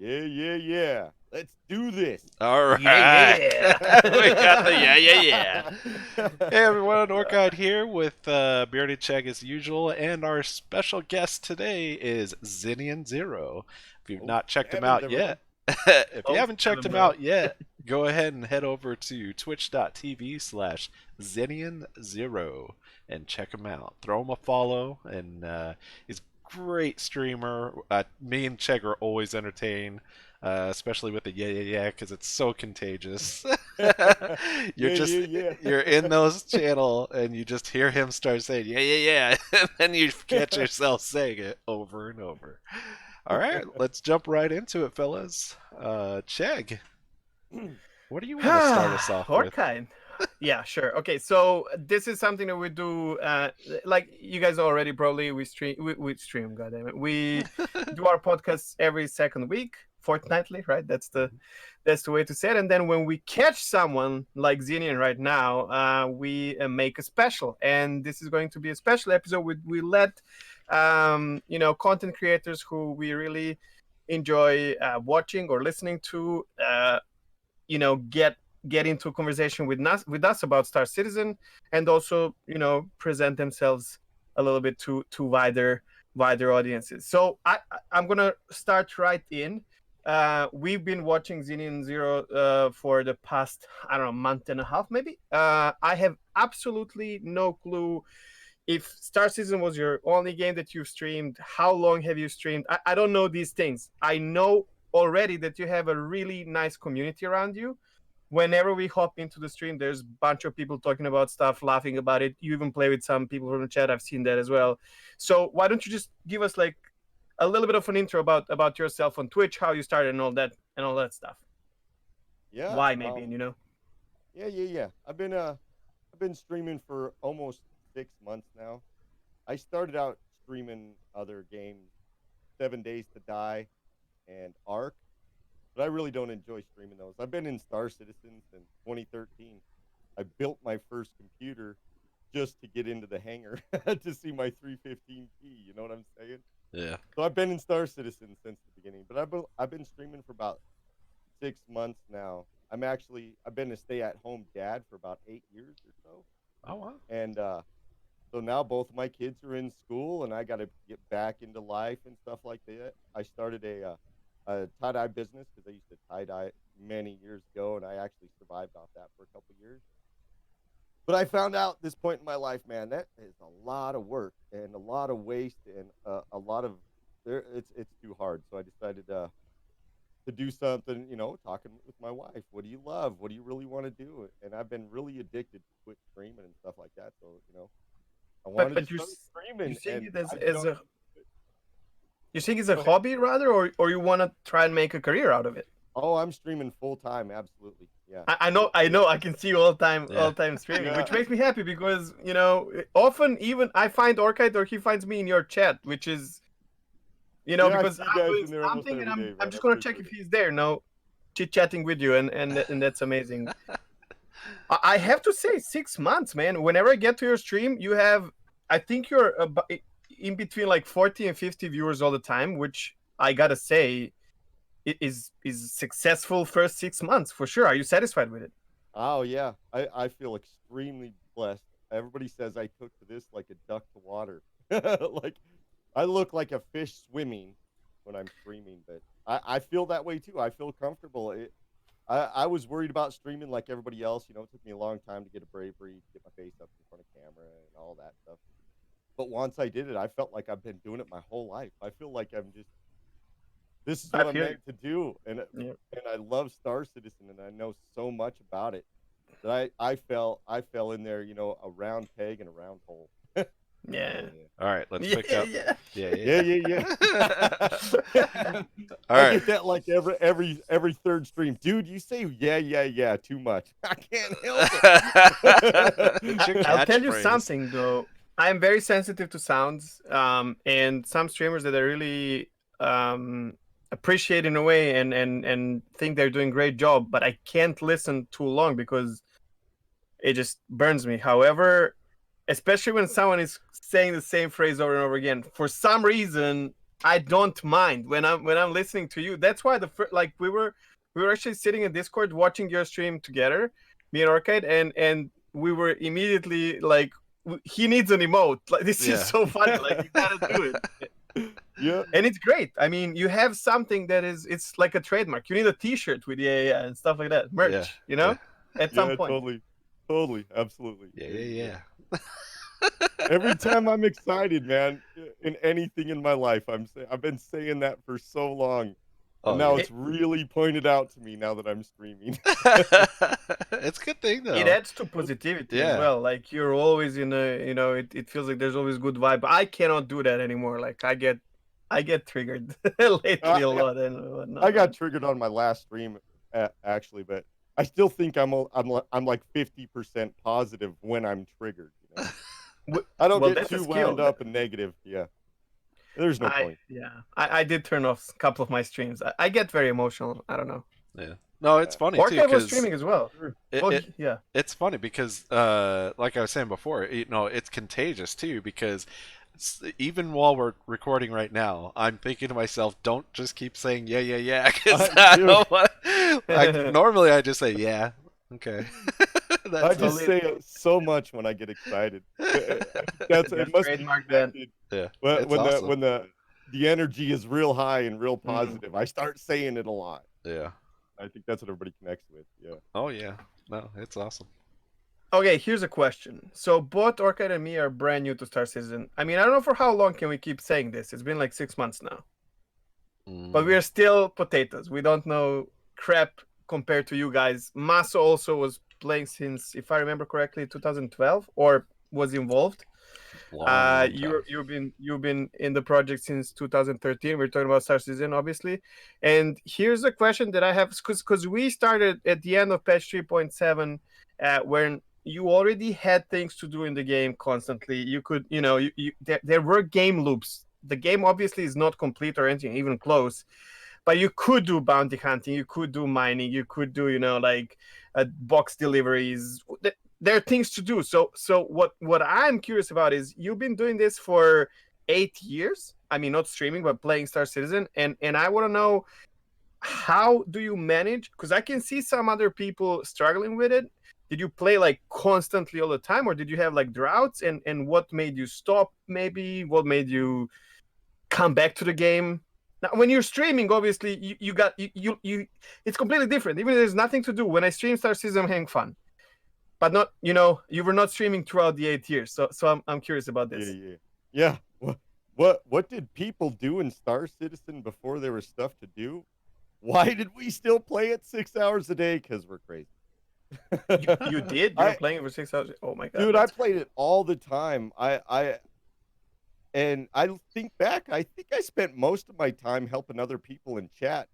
Yeah. Let's do this. All right. Yeah. We got the yeah. Hey everyone, Orkide here with Bearded Chegg as usual, and our special guest today is ZinionZERO. If you've Oh, not checked him heavens, out everyone. yet, if you Oh, haven't checked seven, him bro. out yet, go ahead and head over to twitch.tv/ZinionZERO and check him out. Throw him a follow, and he's a great streamer. Me and Chegg are always entertained. Especially with the yeah, because it's so contagious. you're just Yeah. you're in those channel and you just hear him start saying yeah, and then you catch yourself saying it over and over. All right, let's jump right into it, fellas. Chegg, what do you want to start us off with? Horkine. Yeah, sure. Okay, so this is something that we do. Like you guys already probably we stream. We stream. Goddamn it, we do our podcasts every second week, fortnightly, right? That's the way to say it. And then when we catch someone like Xenion right now, we make a special, and this is going to be a special episode. We let content creators who we really enjoy watching or listening to. Get into a conversation with us about Star Citizen, and also present themselves a little bit to wider audiences. So I'm gonna start right in. We've been watching ZinionZERO for the past, I don't know, month and a half maybe. I have absolutely no clue if Star Citizen was your only game that you've streamed. How long have you streamed? I don't know these things. I know already that you have a really nice community around you. Whenever we hop into the stream, there's a bunch of people talking about stuff, laughing about it. You even play with some people from the chat. I've seen that as well. So why don't you just give us like a little bit of an intro about yourself on Twitch, how you started, and all that stuff. Yeah. Why maybe, and Yeah. I've been streaming for almost 6 months now. I started out streaming other games, 7 Days to Die and Ark, but I really don't enjoy streaming those. I've been in Star Citizen since 2013. I built my first computer just to get into the hangar to see my 315P. You know what I'm saying? Yeah. So I've been in Star Citizen since the beginning, but I've been streaming for about 6 months now. I've been a stay-at-home dad for about 8 years or so, Oh wow. and so now both of my kids are in school, and I got to get back into life and stuff like that. I started a tie-dye business because I used to tie-dye many years ago, and I actually survived off that for a couple years. But I found out at this point in my life, man, that is a lot of work and a lot of waste and a lot of there. It's too hard. So I decided to do something. Talking with my wife. What do you love? What do you really want to do? And I've been really addicted to quit streaming and stuff like that. So I but wanted to but start you streaming, seeing and it as I as don't. a you think it's a Go ahead. hobby rather, or you want to try and make a career out of it? Oh, I'm streaming full time. Absolutely. Yeah. I know. I can see you Yeah. all time streaming, Yeah. which makes me happy because often even I find Orchid or he finds me in your chat, which is Yeah. I because see you I'm guys doing in there almost something and every I'm day, I'm man. I just gonna check appreciate if it. he's there. Chit chatting with you, and that's amazing. I have to say, 6 months, man. Whenever I get to your stream, you have, I think you're in between like 40 and 50 viewers all the time, which I gotta say is successful first 6 months for sure. Are you satisfied with it? Oh yeah, I feel extremely blessed. Everybody says I took to this like a duck to water. Like I look like a fish swimming when I'm streaming, but I feel that way too. I feel comfortable. I was worried about streaming like everybody else. It took me a long time to get a bravery to get my face up in front of camera and all that stuff. But once I did it, I felt like I've been doing it my whole life. I feel like this is I what I'm feel meant to do, you. and I love Star Citizen, and I know so much about it that I fell in there, a round peg in a round hole. Yeah. Yeah, All right, let's Yeah, pick up. yeah. Yeah, yeah. All I right. get that like every third stream, dude. You say yeah too much. I can't help it. It's your I'll tell you catchphrase. something though. I'm very sensitive to sounds, and some streamers that I really appreciate in a way, and think they're doing great job, but I can't listen too long because it just burns me. However, especially when someone is saying the same phrase over and over again, for some reason I don't mind when I'm listening to you. That's why like we were actually sitting in Discord watching your stream together, me and Arcade, and we were immediately like, he needs an emote. Like, this is so funny. Like, you gotta do it. Yeah. And it's great. I mean, you have something that it's like a trademark. You need a T-shirt with yeah and stuff like that, merch. At some point. Totally, absolutely. Yeah. Every time I'm excited, man, in anything in my life, I've been saying that for so long, and now it's really pointed out to me now that I'm streaming. It's a good thing though. It adds to positivity as well. Like, you're always in a, it feels like there's always good vibe. I cannot do that anymore. Like, I get triggered lately a lot and whatnot. I got triggered on my last stream, actually, but I still think I'm like 50% positive when I'm triggered. I don't get too wound up and negative. Yeah, there's no point. I did turn off a couple of my streams. I get very emotional. I don't know. Yeah. No, it's funny too. Orca was streaming as well. It's funny because, like I was saying before, it's contagious too, because even while we're recording right now, I'm thinking to myself, don't just keep saying yeah, because normally I just say yeah, okay. I just say it so much when I get excited. It must trademark that. Yeah. When the energy is real high and real positive, I start saying it a lot. Yeah. I think that's what everybody connects with. Yeah. Oh yeah. No, it's awesome. Okay, here's a question. So both Orchid and me are brand new to Star Citizen. I mean, I don't know for how long can we keep saying this. It's been like 6 months now. But we are still potatoes. We don't know crap compared to you guys. Maso also was playing since, if I remember correctly, 2012, or was involved. You've been in the project since 2013. We're talking about Star Citizen, obviously. And here's a question that I have, because we started at the end of patch 3.7, when you already had things to do in the game constantly. You could, there were game loops. The game obviously is not complete or anything even close, but you could do bounty hunting, you could do mining, you could do, box deliveries. There are things to do. So what I'm curious about is, you've been doing this for 8 years. I mean, not streaming, but playing Star Citizen. And I want to know, how do you manage? Because I can see some other people struggling with it. Did you play like constantly all the time, or did you have like droughts? And what made you stop? Maybe what made you come back to the game? Now, when you're streaming, obviously you it's completely different. Even if there's nothing to do. When I stream Star Citizen, I'm having fun, but not, you were not streaming throughout the 8 years. So I'm curious about this. Yeah. What did people do in Star Citizen before there was stuff to do? Why did we still play it 6 hours a day? Because we're crazy. You did? You were playing it for 6 hours? Oh my god, dude! I played it all the time. And I think back, I think I spent most of my time helping other people in chat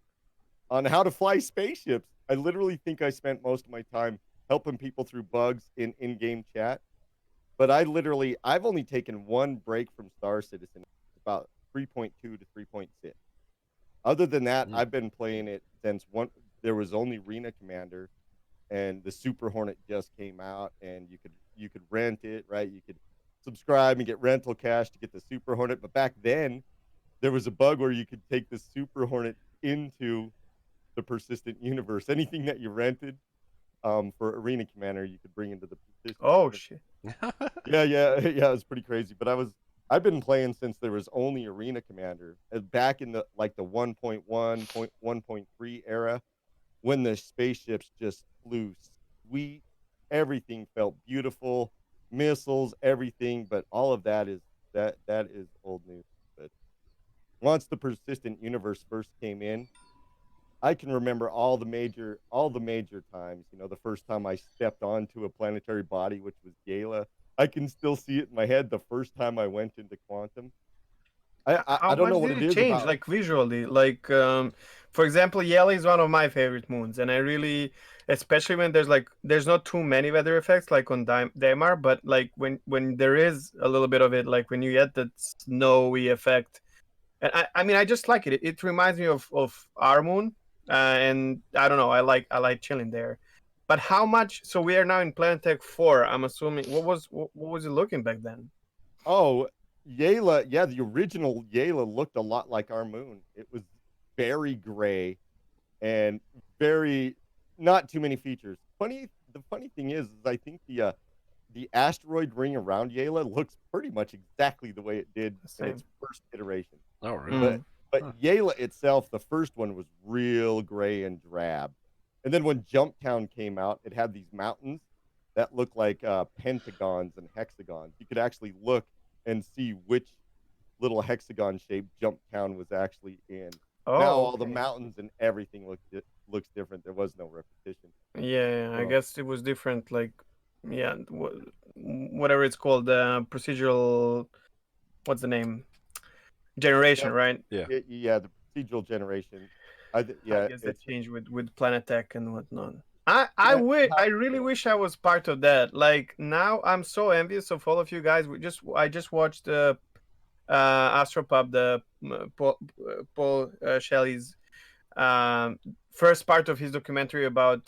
on how to fly spaceships. I literally think I spent most of my time helping people through bugs in in-game chat. But I've only taken one break from Star Citizen, about 3.2 to 3.6. Other than that, I've been playing it since there was only Arena Commander, and the Super Hornet just came out, and you could rent it, right? You could subscribe and get rental cash to get the Super Hornet. But back then, there was a bug where you could take the Super Hornet into the persistent universe. Anything that you rented for Arena Commander, you could bring into the persistent universe. Shit. Yeah, it was pretty crazy. But I've been playing since there was only Arena Commander, back in the 1.1, 1.3 era, when the spaceships just flew sweet. Everything felt beautiful. Missiles, everything, but all of that is old news. But once the persistent universe first came in, I can remember all the major times. The first time I stepped onto a planetary body, which was Gala. I can still see it in my head. The first time I went into Quantum. I don't know what it is change about. Like visually, like for example, Yale is one of my favorite moons, and I really, especially when there's not too many weather effects like on Daimar, but like when there is a little bit of it, like when you get that snowy effect, and I mean, I just like it. It reminds me of our moon, and I don't know, I like chilling there. But how much? So we are now in Planetech 4. I'm assuming. What was it looking back then? Oh, Yayla, yeah, the original Yayla looked a lot like our moon. It was very gray and very not too many features. The funny thing is I think the asteroid ring around Yayla looks pretty much exactly the way it did in its Same. first iteration. Oh, really? But Mm. Huh. Yayla itself, the first one was real gray and drab. And then when Jumptown came out, it had these mountains that looked like pentagons and hexagons. You could actually look and see which little hexagon shaped Jumptown was actually in. Now Oh, all the okay. mountains and everything looks different. There was no repetition. Yeah, I So guess it was different. Like, yeah, whatever it's called, procedural. What's the name? Generation, yep, right? Yeah. yeah, the procedural generation. I Yeah, guess that it's changed with Planet Tech and whatnot. yeah, I really wish I was part of that. Like now, I'm so envious of all of you guys. I just watched Astropub, the Paul Shelley's first part of his documentary about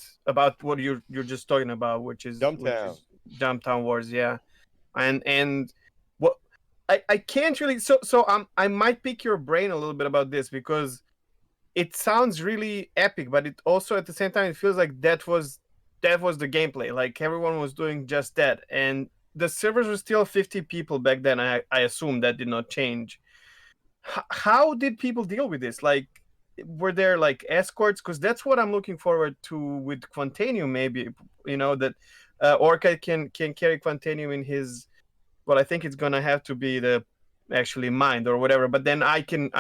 what you're just talking about, which Jumptown. is Jumptown Wars, yeah. And what I can't really I might pick your brain a little bit about this because it sounds really epic, but it also at the same time it feels like that was the gameplay. Like everyone was doing just that, and the servers were still 50 people back then. I assume that did not change. How did people deal with this? Like, were there like escorts? Because that's what I'm looking forward to with Quantanium. Maybe that Orca can carry Quantanium in his. Well, I think it's gonna have to be the actually mind or whatever. But then I can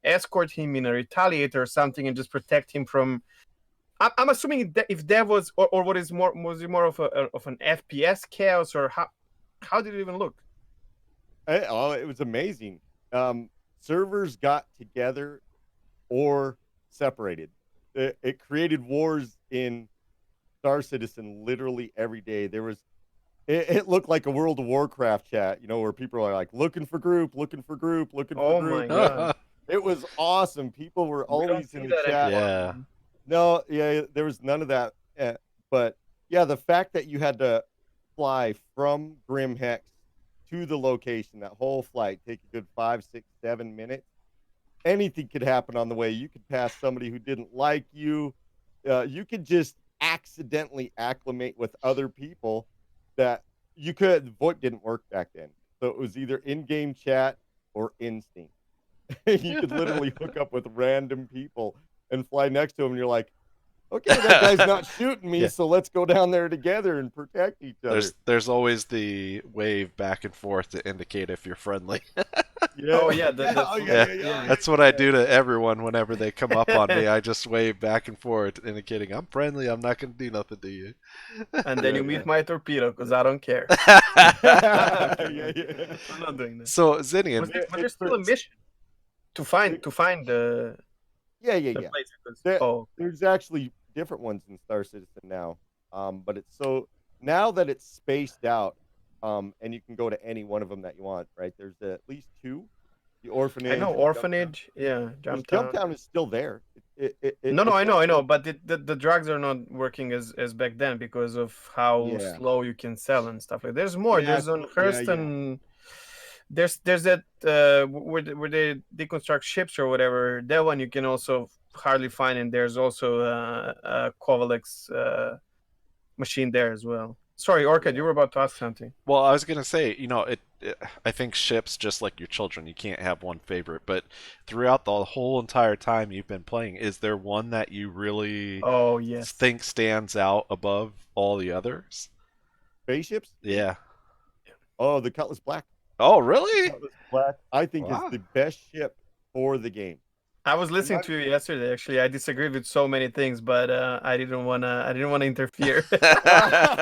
escort him in a retaliator or something and just protect him from. I'm assuming that if that was or what is more was it more of an FPS chaos or how did it even look? Oh, it was amazing. Servers got together or separated. It created wars in Star Citizen literally every day. It looked like a World of Warcraft chat, where people are like looking for group, looking for group, looking for Oh my group. god, It was awesome. People were we don't always in see the that chat. anymore, Yeah. man. No, yeah, there was none of that. But yeah, the fact that you had to fly from Grim Hex to the location, that whole flight, take a good 5, 6, 7 minutes. Anything could happen on the way. You could pass somebody who didn't like you. You could just accidentally acclimate with other people that you could. VoIP didn't work back then, so it was either in-game chat or instinct. You could literally hook up with random people and fly next to them, and you're like, okay, that guy's not shooting me, Yeah. so let's go down there together and protect each other. There's always the wave back and forth to indicate if you're friendly. Oh Yeah, yeah, oh yeah, Yeah, yeah, yeah. yeah, that's what I yeah. do to everyone whenever they come up on me. I just wave back and forth, indicating I'm friendly. I'm not gonna do nothing to you. And then Yeah, you yeah. meet my torpedo because I don't care. I'm kidding. Yeah, yeah. I'm not doing that. So Zinian, But It there's still a mission it to find Yeah, yeah, the yeah. place. Because, There oh, there's actually different ones in Star Citizen now. But it's so now that it's spaced out, and you can go to any one of them that you want, right? There's at least two, the I know orphanage and Jumptown. orphanage. Yeah, Because Jumptown. Jumptown is still there. No, no, It's I actually know. But the drugs are not working as back then because of how yeah, slow you can sell and stuff like. There's more. yeah, There's on yeah, Hearst yeah. and there's that where they deconstruct ships or whatever. That one you can also hardly find, and there's also a Kovalev's machine there as well. Sorry, Orchid, you Yeah. were about to ask something. well, I was gonna say, I think ships just like your children. You can't have one favorite, but throughout the whole entire time you've been playing, is there one that you really Oh yes. think stands out above all the others? Spaceships? Yeah. Oh, the Cutlass Black. Oh, really? Cutlass Black, I think, is Wow. the best ship for the game. I was And listening not to you yesterday. Actually, I disagreed with so many things, but I didn't wanna interfere. He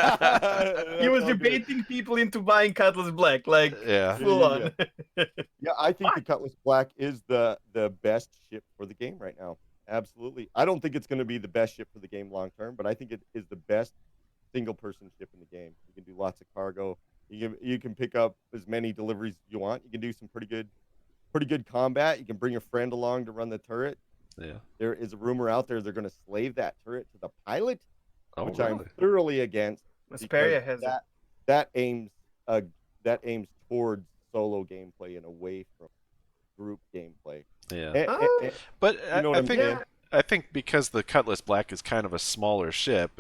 That's was all good. debating people into buying Cutlass Black, like Yeah. Yeah, full yeah, yeah. on. Yeah, I think Why? the Cutlass Black is the best ship for the game right now. Absolutely. I don't think it's going to be the best ship for the game long term, but I think it is the best single person ship in the game. You can do lots of cargo. You can pick up as many deliveries as you want. You can do some pretty good combat. You can bring a friend along to run the turret. Yeah. There is a rumor out there they're going to slave that turret to the pilot, Oh, which I'm really? thoroughly against because Asperia has it. that aims uh, that aims towards solo gameplay and away from group gameplay. Yeah. But You know what I I'm think saying? I think because the Cutlass Black is kind of a smaller ship,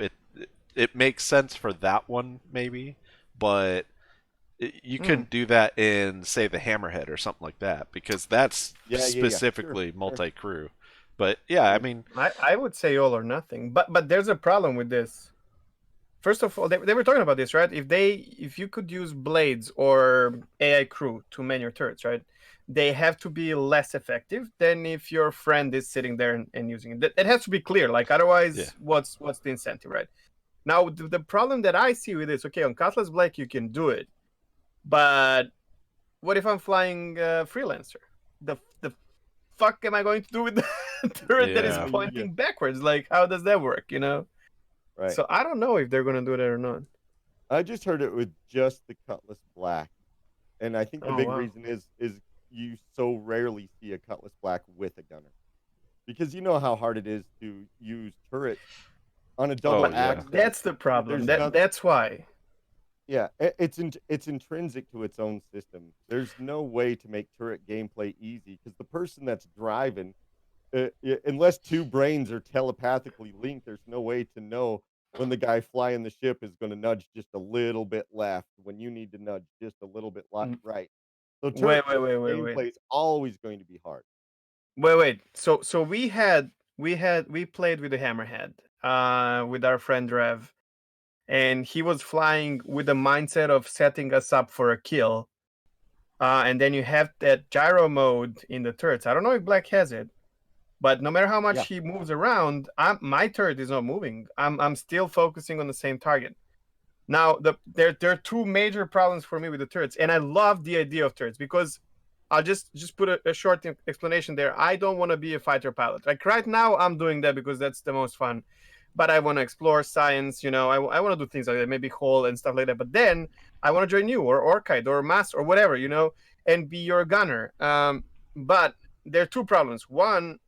it makes sense for that one maybe, but you couldn't do that in say the Hammerhead or something like that because that's Yeah. Sure, specifically sure. multi-crew. But yeah, I Yeah. mean, I would say all or nothing, but there's a problem with this. First of all, they were talking about this, right? If you could use blades or AI crew to man your turrets, right? They have to be less effective than if your friend is sitting there and using it. It has to be clear, like yeah, otherwise, what's the incentive, right? Now, the problem that I see with this, okay, on Cutlass Black you can do it, but what if I'm flying freelancer? The fuck am I going to do with the turret that is yeah. Yeah. pointing backwards? Like, how does that work? You know? Right. So I don't know if they're gonna do that or not. I just heard it with just the Cutlass Black, and I think the Oh big wow. reason is you so rarely see a Cutlass Black with a gunner, because you know how hard it is to use turrets on a double Oh But yeah. axis. that's the problem. There's That not, that's why. yeah, it's intrinsic to its own system. There's no way to make turret gameplay easy because the person that's driving, unless two brains are telepathically linked, there's no way to know when the guy flying the ship is going to nudge just a little bit left when you need to nudge just a little bit Mm, right. So Wait, turret wait, wait, wait, wait, gameplay is always going to be hard. wait. So we played with the Hammerhead, with our friend Rev, and he was flying with the mindset of setting us up for a kill. And then you have that gyro mode in the turrets. I don't know if Black has it, but no matter how much Yeah, he moves around, my turret is not moving. I'm still focusing on the same target. Now, there are two major problems for me with the turrets, and I love the idea of turrets because I'll just put a short explanation there. I don't want to be a fighter pilot. Like right now, I'm doing that because that's the most fun. But I want to explore science. I want to do things like that, maybe Hole and stuff like that. But then I want to join you or Orchid or Master or whatever, and be your gunner. But there are two problems. One,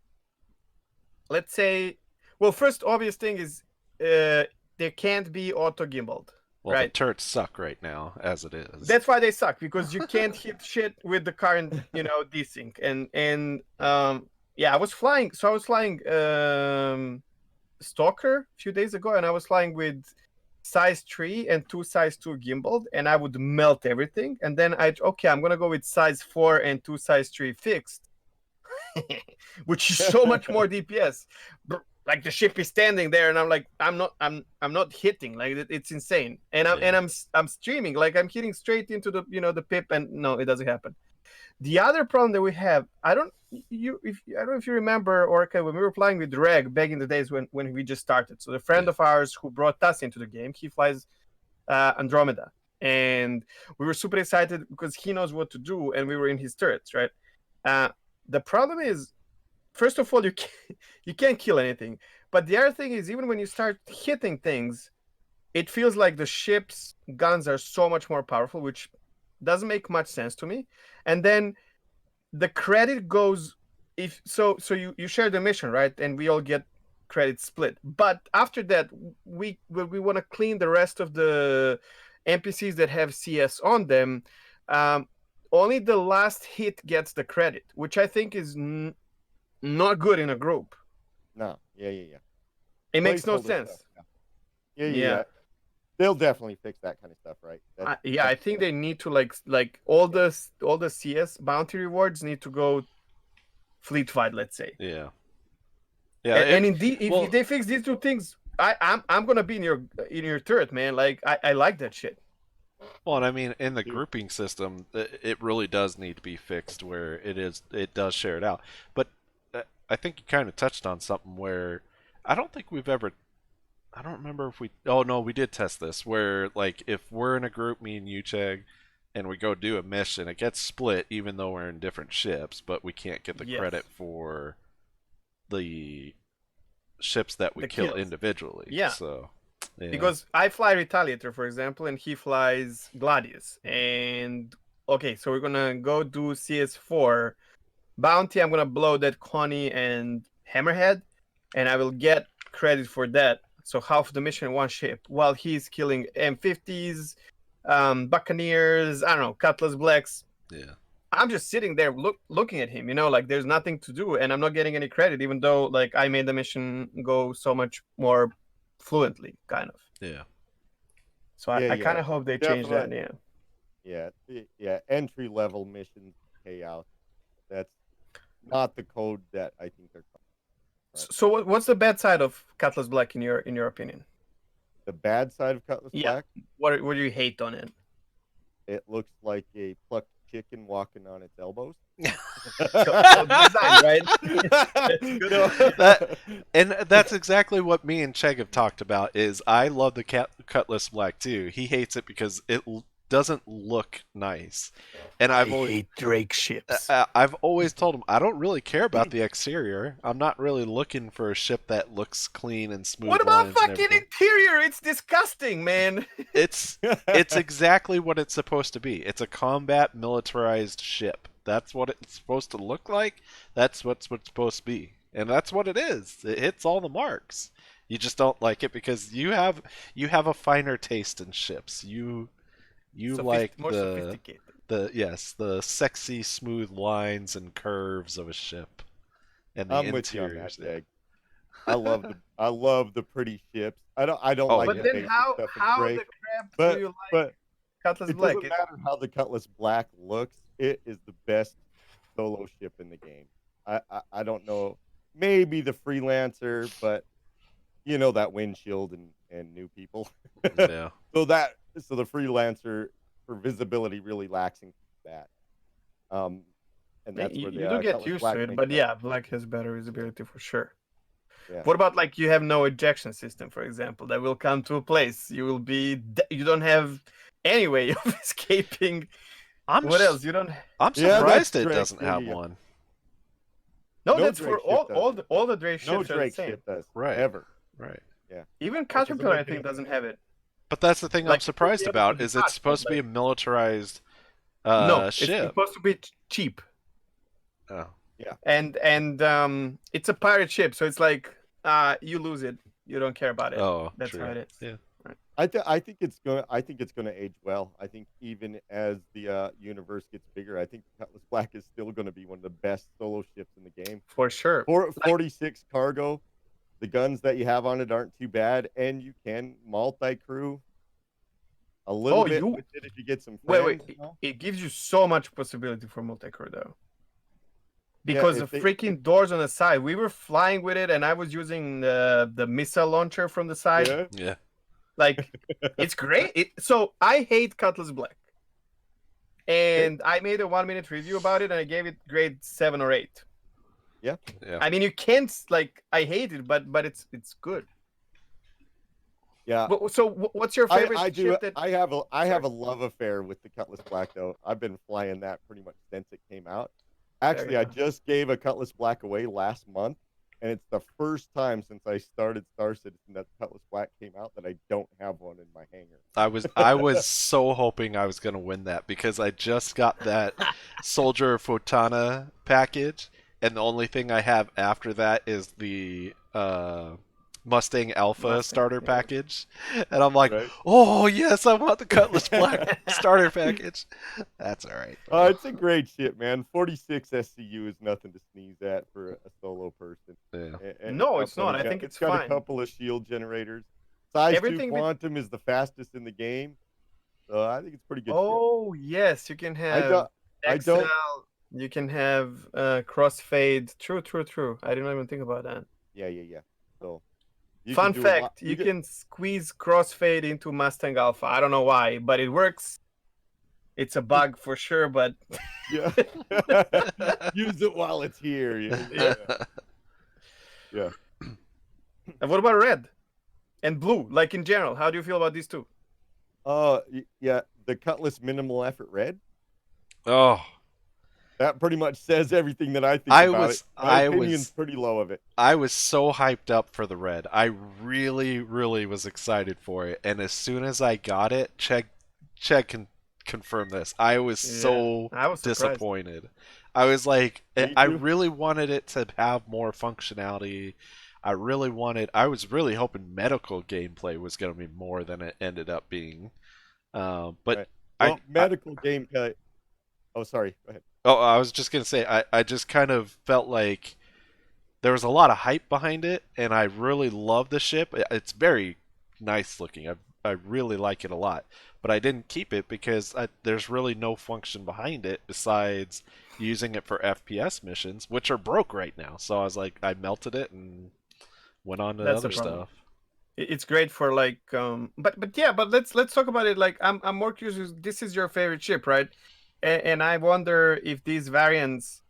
let's say, well, first obvious thing is there can't be auto gimbaled, Well, the right? turrets suck right now as it is. That's why they suck because you can't hit shit with the current, desync. And yeah, I was flying Stalker a few days ago, and I was flying with size 3 and 2 size 2 gimbaled, and I would melt everything. And then I'm gonna go with size 4 and 2 size 3 fixed, which is so much more DPS. Like the ship is standing there, and I'm like, I'm not hitting. Like it's insane. And I'm streaming, like I'm hitting straight into the pip, and no, it doesn't happen. The other problem that we have, I don't know if you remember, Orca, when we were playing with Reg back in the days when we just started. So the friend of ours who brought us into the game, he flies Andromeda, and we were super excited because he knows what to do, and we were in his turrets, right? The problem is, first of all, you can't kill anything. But the other thing is, even when you start hitting things, it feels like the ship's guns are so much more powerful, which doesn't make much sense to me. And then the credit goes, if so you share the mission, right? And we all get credit split. But after that, we want to clean the rest of the NPCs that have CS on them. Only the last hit gets the credit, which I think is not good in a group. no, yeah. It makes no Placeholder sense. stuff. Yeah. Yeah. They'll definitely fix that kind of stuff, right? I think they need to like all the CS bounty rewards need to go fleet fight, let's say. Yeah. And indeed, if well, they fix these two things, I'm gonna be in your turret, man. Like I like that shit. Well, and I mean, in the Dude, grouping system, it really does need to be fixed where it does share it out. But I think you kind of touched on something where I don't think we've ever. I don't remember if we. Oh no, we did test this where like if we're in a group, me and you, Chag, and we go do a mission, it gets split even though we're in different ships, but we can't get the Yes. credit for the ships that we The kill kills. individually. Yeah. So. Yeah. Because I fly Retaliator, for example, and he flies Gladius. And okay, so we're gonna go do CS4 bounty. I'm gonna blow that Connie and Hammerhead, and I will get credit for that. So half the mission in one ship, while he's killing M50s, Buccaneers, I don't know, Cutlass Blacks, Yeah. I'm just sitting there looking at him, like there's nothing to do, and I'm not getting any credit, even though like I made the mission go so much more fluently, kind of. Yeah. So I kind Yeah. of hope they change that. Definitely. Yeah. Yeah. Entry level missions, chaos. That's not the code that I think they're coming. So what's the bad side of Cutlass Black in your opinion? The bad side of Cutlass Yeah. Black, What do you hate on it? it looks like a plucked chicken walking on its elbows. So design, right? That's good. And that's exactly what me and Chegg have talked about. Is I love the Cutlass Black too. He hates it because it doesn't look nice. And I hate Drake ships. I've always told him I don't really care about the exterior. I'm not really looking for a ship that looks clean and smooth. What about lines and fucking everything. interior? It's disgusting, man. It's exactly what it's supposed to be. It's a combat militarized ship. That's what it's supposed to look like. That's what's supposed to be. And that's what it is. It hits all the marks. You just don't like it because you have a finer taste in ships. You like more the sophisticated. the sexy smooth lines and curves of a ship and the I'm with you on that, interiors. Dag. I love the pretty ships. I don't Oh, like But the then basic how stuff in the Drake, crap but do you like but Cutlass it Black? doesn't matter how the Cutlass Black looks. It is the best solo ship in the game. I don't know, maybe the Freelancer, but you know that windshield and new people. Yeah. So the Freelancer for visibility really lacks in that. Um, and that's where You the do get Cutlass used Black to it, makes but that. yeah, Black has better visibility for sure. Yeah. What about like you have no ejection system, for example, that will come to a place you will be you don't have any way of escaping. What else? You don't. I'm Yeah, surprised that's it Drake. doesn't There have you go. one. No, No that's for Drake ship does. all the Drake No ships are the Drake same. ship does. Right. Ever. Right. Yeah. Even Because Caterpillar, I look think, at doesn't have it. But that's the thing I'm Like you will be surprised able to about is it's detach, but, supposed to be a militarized no, it's ship. supposed to be cheap, Oh. Yeah. and it's a pirate ship, so it's like you lose it, you don't care about it. Oh, That's true. how it is. Yeah. Right. I think it's gonna age well. I think even as the universe gets bigger, I think Cutlass Black is still gonna be one of the best solo ships in the game. For sure. 46 cargo. The guns that you have on it aren't too bad, and you can multi-crew a little bit with it if you get some friends. Wait. It gives you so much possibility for multi-crew though. Because the freaking doors on the side, we were flying with it, and I was using the missile launcher from the side. Yeah. Yeah. Like, it's great. So I hate Cutlass Black, and I made a 1-minute review about it, and I gave it grade 7 or 8. Yeah. I mean, you can't like. I hate it, but it's good. Yeah. So what's your favorite ship? I have a love affair with the Cutlass Black though. I've been flying that pretty much since it came out. Actually, I just gave a Cutlass Black away last month, and it's the first time since I started Star Citizen that Cutlass Black came out that I don't have one in my hangar. I was so hoping I was gonna win that because I just got that Soldier Photana package, and the only thing I have after that is the Mustang Alpha starter package, and I'm like, oh yes, I want the Cutlass Black starter package. That's all right. It's a great ship, man. 46 SCU is nothing to sneeze at for a solo person. Yeah. No, it's not. I think it's got fine. a couple of shield generators. Size 2 Quantum is the fastest in the game, so I think it's pretty good. Oh ship. Yes, you can have XL. You can have crossfade. True. I didn't even think about that. Yeah. So. Fun fact, you can squeeze crossfade into Mustang Alpha. I don't know why, but it works. It's a bug for sure, but yeah. Use it while it's here. Yeah. And what about red and blue? Like in general, how do you feel about these two? Yeah, the Cutlass minimal effort red. Oh. That pretty much says everything that I think about it. My opinion's pretty low of it. I was so hyped up for the red. I really, really was excited for it. And as soon as I got it, Chegg can confirm this. I was so disappointed. I was like, I really wanted it to have more functionality. I was really hoping medical gameplay was going to be more than it ended up being. But medical gameplay. Oh, sorry. Go ahead. Oh, I was just gonna say I just kind of felt like there was a lot of hype behind it, and I really love the ship. It's very nice looking. I really like it a lot, but I didn't keep it because there's really no function behind it besides using it for FPS missions, which are broke right now. So I was like, I melted it and went on to That's the other problem. stuff. It's great for like but yeah, but let's talk about it. Like I'm more curious. This is your favorite ship, right? And I wonder if these variants,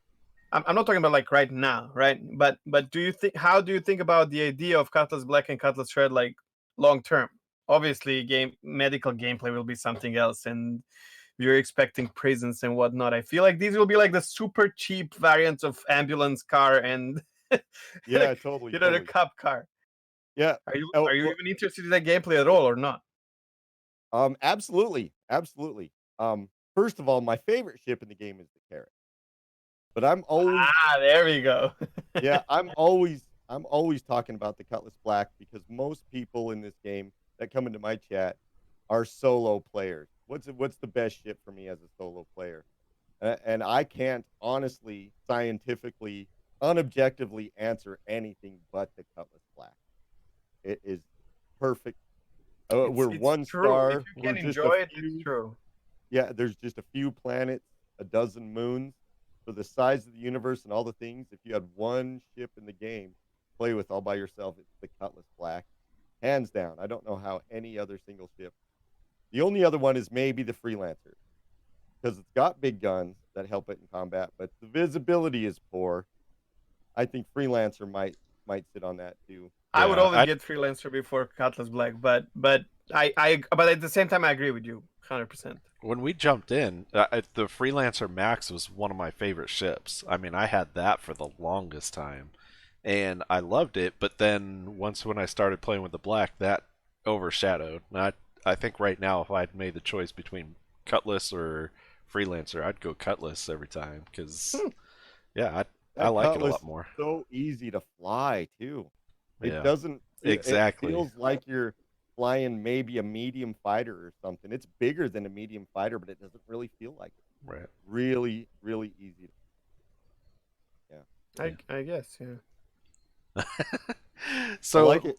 I'm not talking about like right now, right? But do you think, how do you think about the idea of Cutlass Black and Cutlass Red like long term? Obviously, game medical gameplay will be something else, and you're expecting prisons and whatnot. I feel like these will be like the super cheap variants of ambulance car and Yeah, totally, the totally. cop car. Yeah. Are Oh, you well, even interested in that gameplay at all or not? absolutely, absolutely. First of all, my favorite ship in the game is the Carrot, but I'm always, Ah, there we go. yeah, I'm always talking about the Cutlass Black because most people in this game that come into my chat are solo players. What's the best ship for me as a solo player? And I can't honestly, scientifically, unobjectively answer anything but the Cutlass Black. It is perfect. We're It's one true. If star. you We're can just a enjoy it, it's few. true. Yeah, there's just a few planets, a dozen moons. For the size of the universe and all the things, if you had one ship in the game to play with all by yourself, it's the Cutlass Black. Hands down. I don't know how any other single ship. The only other one is maybe the Freelancer because it's got big guns that help it in combat, but the visibility is poor. I think Freelancer might sit on that too. I would Yeah, always get Freelancer before Cutlass Black, but but at the same time I agree with you 100%. when we jumped in, the Freelancer Max was one of my favorite ships. I mean, I had that for the longest time, and I loved it. But then once when I started playing with the black, that overshadowed. I think right now, if I'd made the choice between Cutlass or Freelancer, I'd go Cutlass every time because Hmm. yeah, I That like it a Cutlass lot is more. so easy to fly too. It Yeah, doesn't feel it exactly. feels like you're flying maybe a medium fighter or something. It's bigger than a medium fighter, but it doesn't really feel like it. Right. Really, really easy to, yeah. I guess, yeah. I like So it.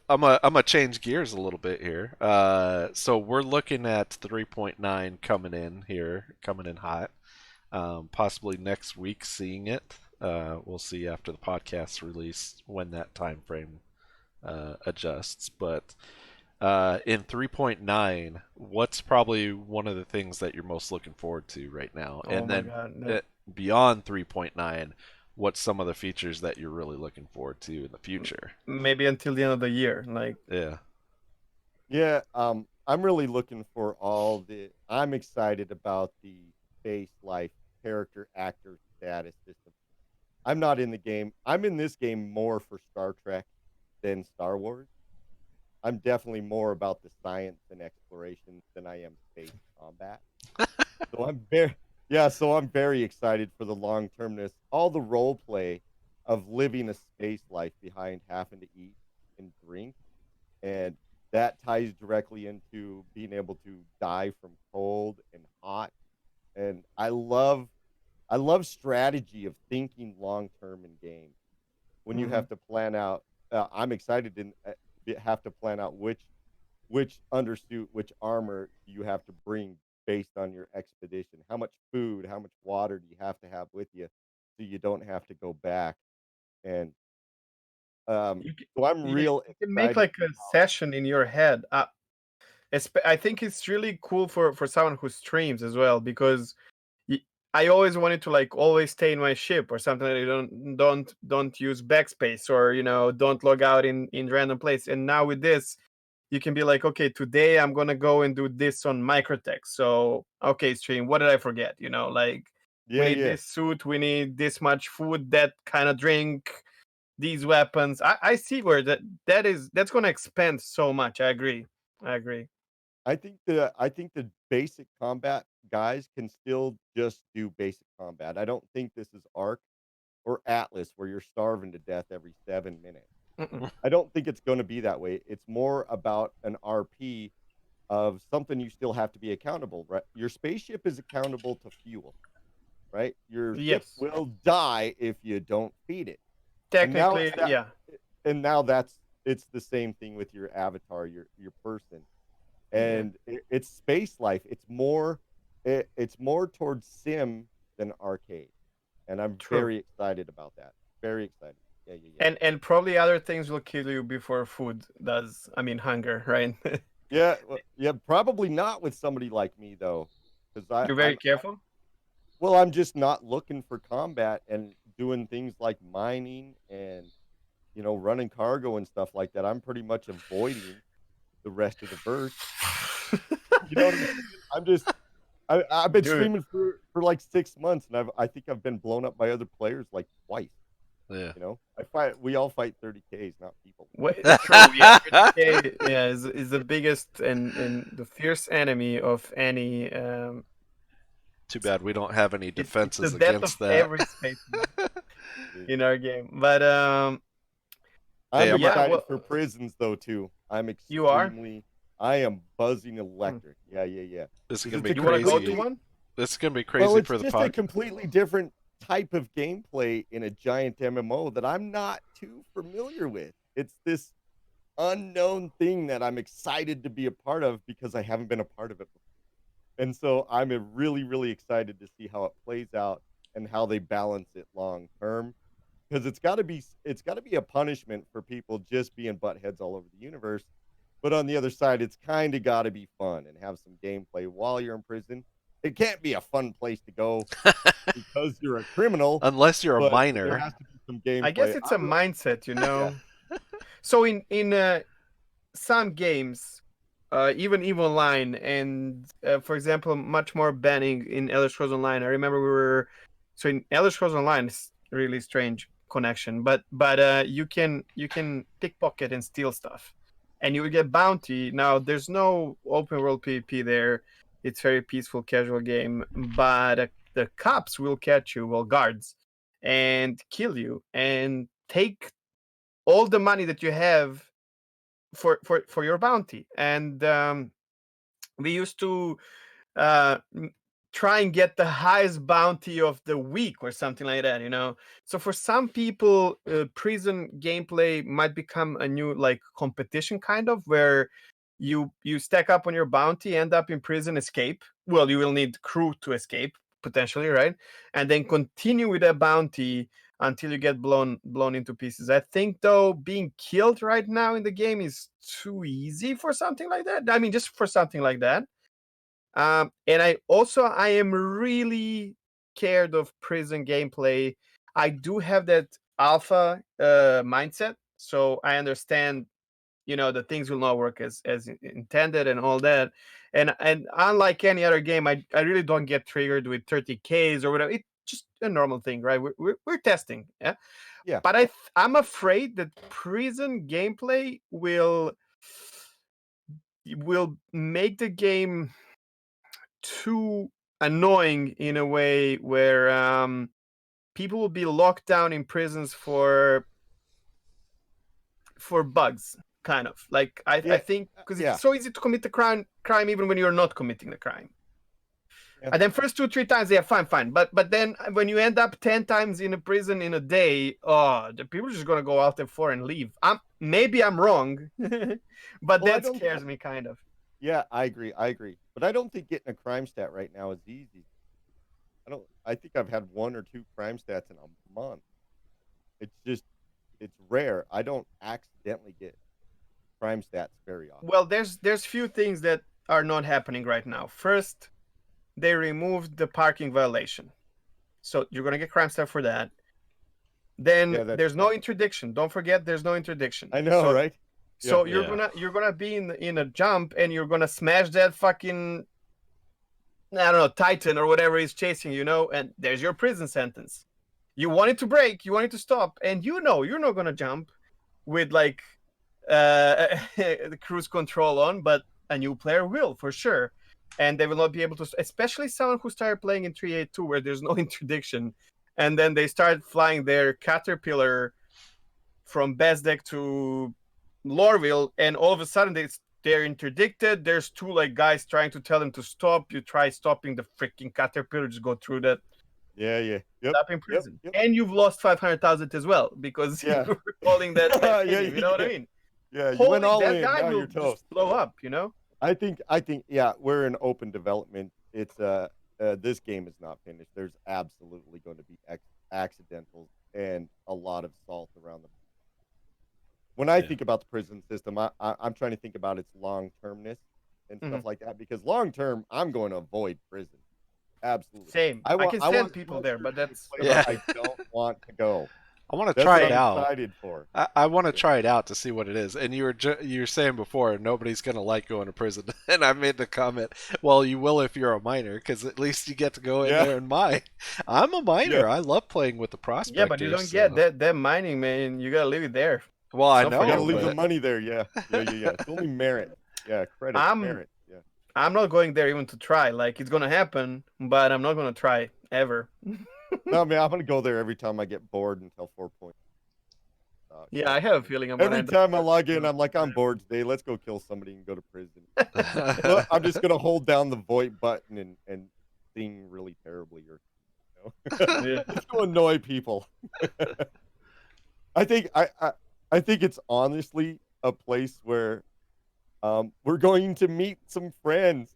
I'm a change gears a little bit here. So we're looking at 3.9 coming in here, coming in hot. Possibly next week, seeing it. We'll see after the podcast release when that time frame adjusts. But in 3.9, what's probably one of the things that you're most looking forward to right now? Oh And my then god. beyond 3.9, what's some of the features that you're really looking forward to in the future? Maybe until the end of the year. Like Yeah. Yeah, I'm really looking for all the I'm excited about the space life character actor status system. I'm not in the game. I'm in this game more for Star Trek than Star Wars. I'm definitely more about the science and exploration than I am space combat. So I'm very excited for the long termness, all the role play of living a space life behind having to eat and drink, and that ties directly into being able to die from cold and hot. And I love strategy of thinking long term in games when you mhm. have to plan out. I'm excited to have to plan out which undersuit, which armor you have to bring based on your expedition. How much food, how much water do you have to have with you so you don't have to go back? And You can, so I'm yeah, real you can make excited. like a session in your head. I think it's really cool for someone who streams as well because y- I always wanted to like always stay in my ship or something like don't use backspace or don't log out in random place. And now with this, you can be like, okay, today I'm gonna go and do this on microtech. So okay, stream, what did I forget? Like we Yeah, need yeah. this suit, we need this much food, that kind of drink, these weapons. I see where that's gonna expand so much. I agree. I agree. I think the basic combat guys can still just do basic combat. I don't think this is Arc or Atlas where you're starving to death every 7 minutes. Mm-mm. I don't think it's going to be that way. It's more about an RP of something you still have to be accountable, right? Your spaceship is accountable to fuel, right? Your ship Yes. will die if you don't feed it. And now Technically, it's that yeah. and now that's it's the same thing with your avatar, your person. Yeah. And it's space life. It's more towards sim than arcade. And I'm True. very excited about that. Very excited. Yeah, yeah, yeah. And probably other things will kill you before food does. I mean, hunger, right? Yeah, yeah, probably not with somebody like me though, because You're very careful. well, I'm just not looking for combat and doing things like mining and running cargo and stuff like that. I'm pretty much avoiding the rest of the verse. You know what I'm saying? I've been Dude, streaming for like 6 months, and I think I've been blown up by other players like twice. Yeah. We all fight 30Ks, not people. what, true, yeah. 30K, yeah, is the biggest and the fierce enemy of any. Too bad we don't have any It's the defenses death of against that. every spaceman Dude. in our game. But Hey, I'm I'm yeah, excited well, for prisons though too. you are. I am buzzing Hmm. electric. Yeah, yeah, yeah. this is 'Cause gonna it's be a You want to go to crazy. completely one? This is gonna be well, crazy it's for the just a pod. completely different type of gameplay in a giant MMO that I'm not too familiar with. It's this unknown thing that I'm excited to be a part of because I haven't been a part of it before. And so I'm really, really excited to see how it plays out and how they balance it long term. Because it's got to be a punishment for people just being butt heads all over the universe. But on the other side, it's kind of got to be fun and have some gameplay while you're in prison. It can't be a fun place to go because you're a criminal, Unless you're a but there miner. has to be some I guess gameplay. it's a mindset, Yeah, So in some games, even Evil Online, and for example, much more banning in Elder Scrolls Online. I remember so in Elder Scrolls Online, it's really strange connection, but you can pickpocket and steal stuff, and you will get bounty. Now there's no open world PvP there. It's very peaceful, casual game, but the cops will catch you, well, guards, and kill you and take all the money that you have for your bounty. And we used to uh try and get the highest bounty of the week or something like that. So for some people, prison gameplay might become a new like competition, kind of, where you stack up on your bounty, end up in prison, escape. Well, you will need crew to escape potentially, right? And then continue with that bounty until you get blown into pieces. I think though being killed right now in the game is too easy for something like that. I mean, just for something like that. And I am really scared of prison gameplay. I do have that alpha mindset, so I understand, that things will not work as intended and all that. And unlike any other game, I really don't get triggered with 30Ks or whatever. It's just a normal thing, right? We're testing, yeah. yeah. But I'm afraid that prison gameplay will make the game too annoying in a way where people will be locked down in prisons for bugs, kind of like I Yeah, think, because yeah, it's so easy to commit the crime even when you're not committing the crime. yeah. And then first 2 3 times, yeah, fine, but then when you end up 10 times in a prison in a day, oh, the people are just gonna go out there for and leave. Maybe I'm wrong, but Well, I that don't. scares me kind of. Yeah, I agree. I agree. But I don't think getting a crime stat right now is easy. I don't. I think I've had one or two crime stats in a month. It's rare. I don't accidentally get crime stats very often. Well, there's few things that are not happening right now. First, they removed the parking violation, so you're gonna get crime stuff for that. Then Yeah, that's there's no interdiction. Don't forget, there's no interdiction. I know, So right? Yeah, so Yeah. you're gonna be in a jump, and you're gonna smash that fucking, I don't know, Titan or whatever is chasing and there's your prison sentence. You wanted to brake, you wanted to stop, and you're not gonna jump with like the cruise control on, but a new player will for sure, and they will not be able to, especially someone who started playing in 382 where there's no interdiction, and then they start flying their caterpillar from Bezdek to Lorville, and all of a sudden they're interdicted. There's two like guys trying to tell them to stop. You try stopping the freaking caterpillar, just go through that. Yeah, yeah. Yep. Up in Yep. prison, Yep. and you've lost 500,000 as well because Yeah. you were calling that Yeah, titanium. You know what I yeah. mean? Yeah, you Holy, went all that in. guy Now will you're just toast. blow up. You know? I think, yeah, we're in open development. It's this game is not finished. There's absolutely going to be accidentals and a lot of salt around the. When I think about the prison system, I'm trying to think about its long termness and stuff like that, because long term, I'm going to avoid prison. Absolutely. Same. I can I send want people there, but that's place Yeah. I don't want to go. I want to That's try what it I'm out. excited for. I want to Yeah. try it out to see what it is. And you were saying before nobody's gonna like going to prison, and I made the comment, well, you will if you're a minor, because at least you get to go in Yeah. there and mine. I'm a minor. Yeah. I love playing with the prospectors. yeah, but you don't get that mining, man. You gotta leave it there. Well, I Don't You know, gotta leave the but money there. Yeah. It's only merit. Yeah, credit, merit. Yeah. I'm not going there even to try. Like it's gonna happen, but I'm not gonna try ever. No, man, I'm gonna go there every time I get bored until 4 points. Yeah, I have a feeling I'm gonna Every end up time I log in, I'm like, I'm bored today. Let's go kill somebody and go to prison. Look, I'm just gonna hold down the VoIP button and sing really terribly, or Yeah. just to annoy people. I think I think it's honestly a place where we're going to meet some friends.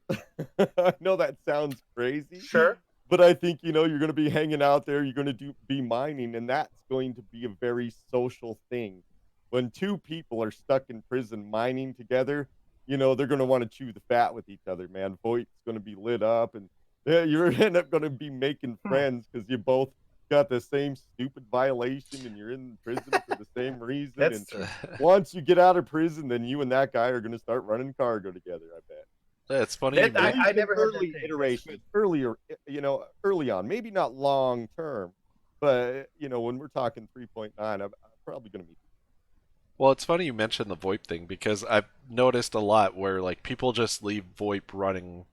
I know that sounds crazy, Sure. but I think, you're going to be hanging out there. You're going to be mining, and that's going to be a very social thing. When two people are stuck in prison mining together, they're going to want to chew the fat with each other, man. Voight's going to be lit up, and yeah, you're end up going to be making friends because you both got the same stupid violation, and you're in prison for the same reason. That's And true. once you get out of prison, then you and that guy are going to start running cargo together, I bet. it's funny. That, You make, I never heard that Early thing. iterations, earlier, early on, maybe not long term, but when we're talking 3.9, I'm probably going to meet. well, it's funny you mentioned the VoIP thing, because I've noticed a lot where like people just leave VoIP running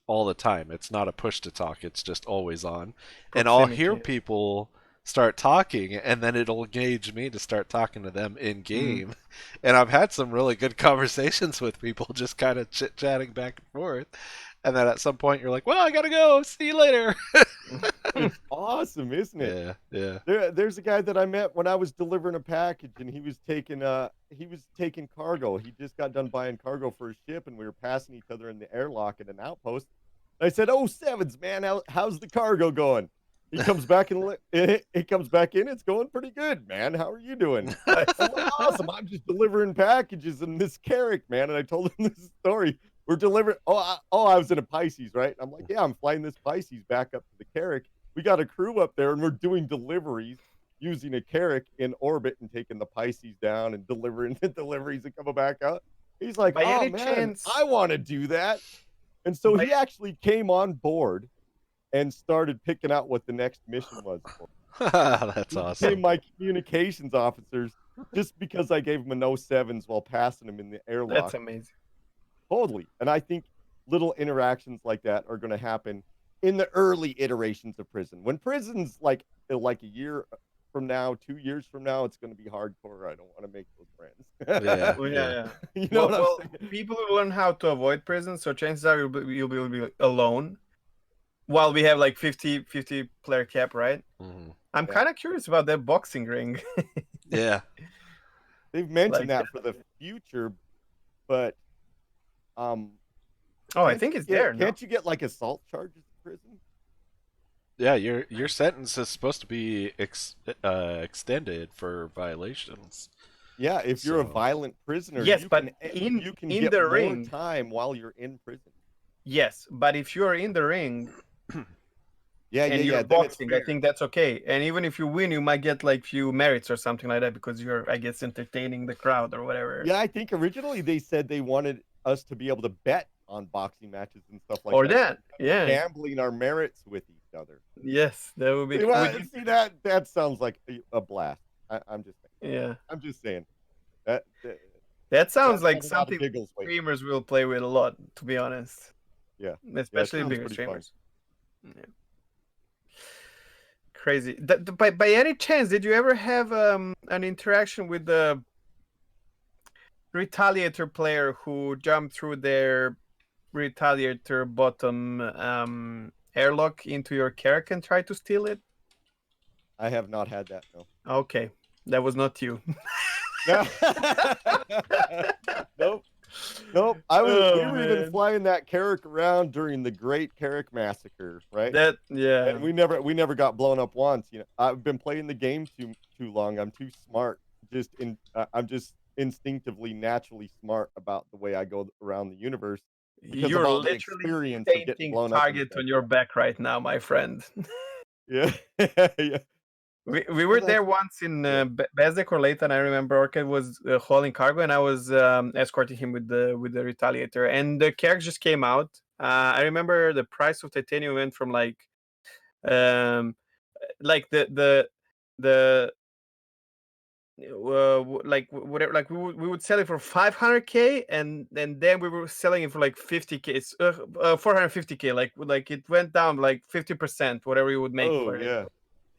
all the time. It's not a push to talk, it's just always on. And I'll hear Proximity. people start talking, and then it'll engage me to start talking to them in game. And I've had some really good conversations with people, just kind of chit chatting back and forth. And then at some point you're like, well, I gotta go. See you later. It's awesome, isn't it? Yeah. There's a guy that I met when I was delivering a package, and he was taking cargo. He just got done buying cargo for a ship, and we were passing each other in the airlock at an outpost. I said, "Oh, sevens, man, how's the cargo going?" He comes back and he comes back in. It's going pretty good, man. How are you doing? I'm like, awesome. I'm just delivering packages in this Carrick, man. And I told him this story. We're delivering. I was in a Pisces, right? I'm like, yeah, I'm flying this Pisces back up to the Carrick. We got a crew up there, and we're doing deliveries using a Carrick in orbit and taking the Pisces down and delivering the deliveries and coming back up. He's like, By oh any man, chance- I want to do that. And so he actually came on board and started picking out what the next mission was for. That's He awesome. became my communications officers just because I gave him a 07s while passing him in the airlock. That's amazing. Totally. And I think little interactions like that are going to happen in the early iterations of prison. When prison's like a year from now, 2 years from now, it's going to be hardcore. I don't want to make those friends. Yeah. Well, yeah. You know what Well, I'm saying? people will learn how to avoid prison, so chances are you'll be alone. While we have like 50 player cap, right? Mhm. I'm Yeah. kind of curious about that boxing ring. Yeah. They've mentioned Like- that for the future, but Oh, I can't think you it's get- there. No? Can't you get like assault charges in prison? Yeah, your sentence is supposed to be extended for violations. Yeah, if you're a So- violent prisoner, Yes, you but can, you can in get the more ring- time while you're in prison. Yes, but if you're in the ring Yeah, and you're then it's boxing, I fair. think that's okay. And even if you win, you might get like few merits or something like that because you're, I guess, entertaining the crowd or whatever. Yeah, I think originally they said they wanted us to be able to bet on boxing matches and stuff like Or that. that, yeah. Gambling our merits with each other. Yes, that would be. See, well, see, that sounds like a blast. I'm just saying. Yeah, I'm just saying. That that sounds like has a lot of something giggles waiting. streamers will play with a lot. To be honest. Yeah. Especially sounds bigger pretty fun. streamers. Yeah. Crazy. By any chance, did you ever have an interaction with the Retaliator player who jumped through their Retaliator bottom airlock into your character and tried to steal it? I have not had that. No. Okay, that was not you. No. Nope. Nope. We Oh, were even man. flying that Carrick around during the Great Carrick Massacre, right? Yeah. And we never got blown up once. You know, I've been playing the game too long. I'm too smart. I'm just instinctively, naturally smart about the way I go around the universe because of You're all the literally experience of getting painting blown up and target stuff. on your back right now, my friend. Yeah. Yeah. We were there once in Bezdek or Leighton. I remember Orchid was hauling cargo, and I was escorting him with the Retaliator, and the character just came out. I remember the price of titanium went from like the like whatever, like we would sell it for 500K, and then we were selling it for like 50K. It's 450K. Like it went down like 50%, whatever you would make Oh for it. yeah.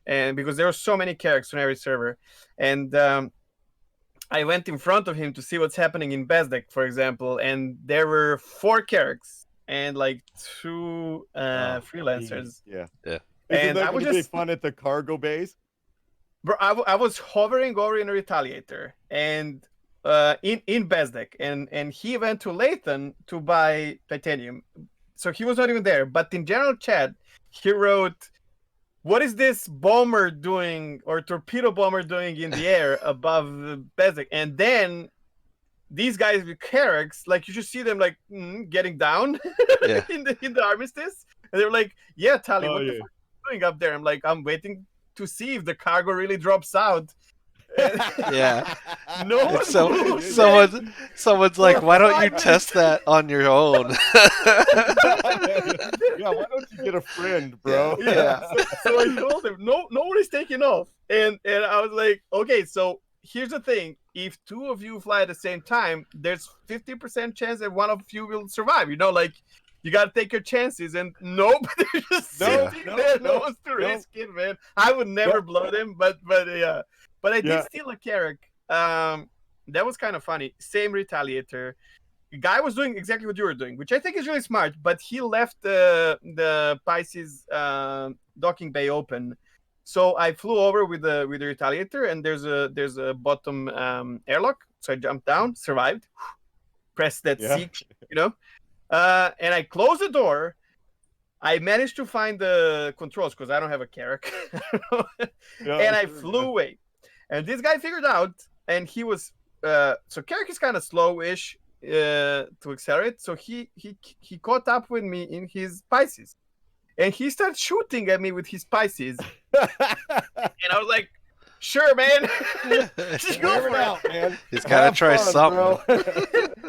And because there were so many characters on every server, and I went in front of him to see what's happening in Bezdek, for example, and there were 4 characters and like 2 freelancers. Yeah. Yeah. Isn't And that I going was to be just, fun at the cargo base? bro, I was hovering over in a Retaliator and in Bezdek, and he went to Leighton to buy titanium, so he was not even there. But in general chat, he wrote, "What is this bomber doing, or torpedo bomber doing in the air above the Bezdek?" And then these guys with Carracks, like you just see them like getting down Yeah. in the armistice, and they're like, "Yeah, Tali, Oh what the yeah. fuck are you doing up there?" I'm like, "I'm waiting to see if the cargo really drops out." Yeah. No And one so moves, someone's like, why don't you test that on your own? Yeah, why don't you get a friend, bro? Yeah. So I told him, no one is taking off, and I was like, okay, so here's the thing: if 2 of you fly at the same time, there's 50% chance that one of you will survive. You know, like you got to take your chances. And nope, they're just No, sitting there. No one's to risk it, man. I would never blow them, but yeah. But I did steal a Carrack. That was kind of funny. Same Retaliator. The guy was doing exactly what you were doing, which I think is really smart. But he left the Pisces docking bay open, so I flew over with the Retaliator, and there's a bottom airlock. So I jumped down, survived, pressed that C, and I closed the door. I managed to find the controls because I don't have a Carrack, and I flew away. And this guy figured out, and he was so Carrack is kind of slow-ish to accelerate, so he caught up with me in his Pisces, and he started shooting at me with his Pisces, and I was like, "Sure, man, just go for it out, man. He's got to try something."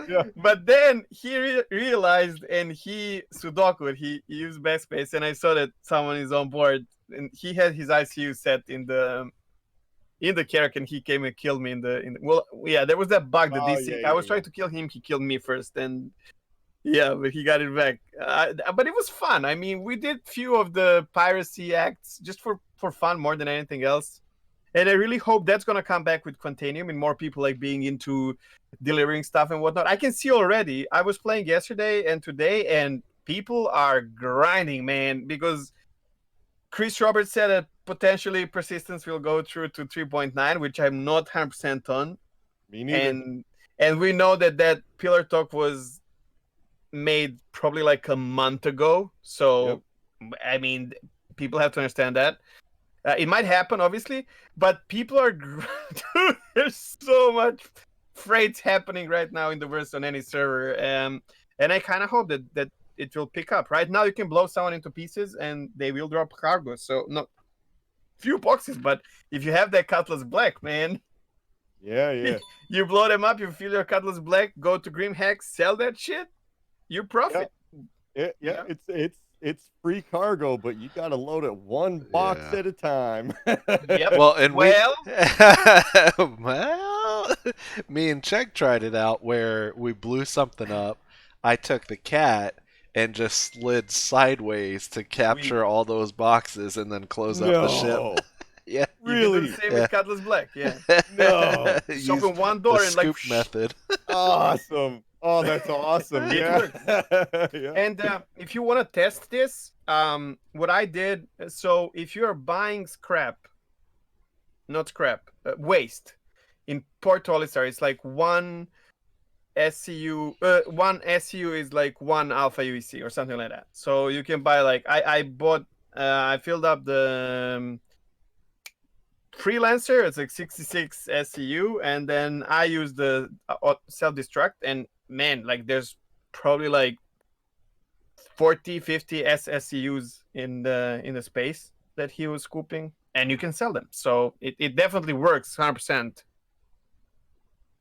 Yeah. But then he realized, and he Sudoku, he used backspace, and I saw that someone is on board, and he had his ICU set in the Carrack, and he came and killed me in the well, yeah, there was that bug, the desync. I was trying to kill him, he killed me first, and yeah, but he got it back. But it was fun. I mean, we did few of the piracy acts just for fun more than anything else. And I really hope that's gonna come back with Quantanium and more people like being into delivering stuff and whatnot. I can see already. I was playing yesterday and today, and people are grinding, man, because Chris Roberts said that potentially persistence will go through to 3.9, which I'm not 100% on. Me neither. And we know that Pillar Talk was made probably like a month ago. So, I mean, people have to understand that. It might happen, obviously, but people are... Dude, there's so much freight happening right now in the verse on any server. And I kind of hope that it will pick up. Right now, you can blow someone into pieces and they will drop cargo. So, no, few boxes, but if you have that Cutlass Black, man... Yeah. You blow them up, you fill your Cutlass Black, go to Grim Hex, sell that shit, you profit. It's free cargo, but you got to load it one box at a time. Yep. Well, and well, me and Czech tried it out where we blew something up. I took the cat and just slid sideways to capture all those boxes and then close up the ship. Yeah. You can do Really? the same Yeah. with Cutlass Black. Yeah. No. Just Use open one the door and like. scoop method. Awesome. Oh, that's awesome. It Yeah. works. Yeah. And if you want to test this, what I did, so if you're buying waste in Port Olisar, it's like one SCU, one SCU is like one alpha UEC or something like that. So you can buy like, I filled up the freelancer, it's like 66 SCU, and then I use the self-destruct, and man, like there's probably like 40 50 SSCUs in the space that he was scooping, and you can sell them, so it definitely works 100%.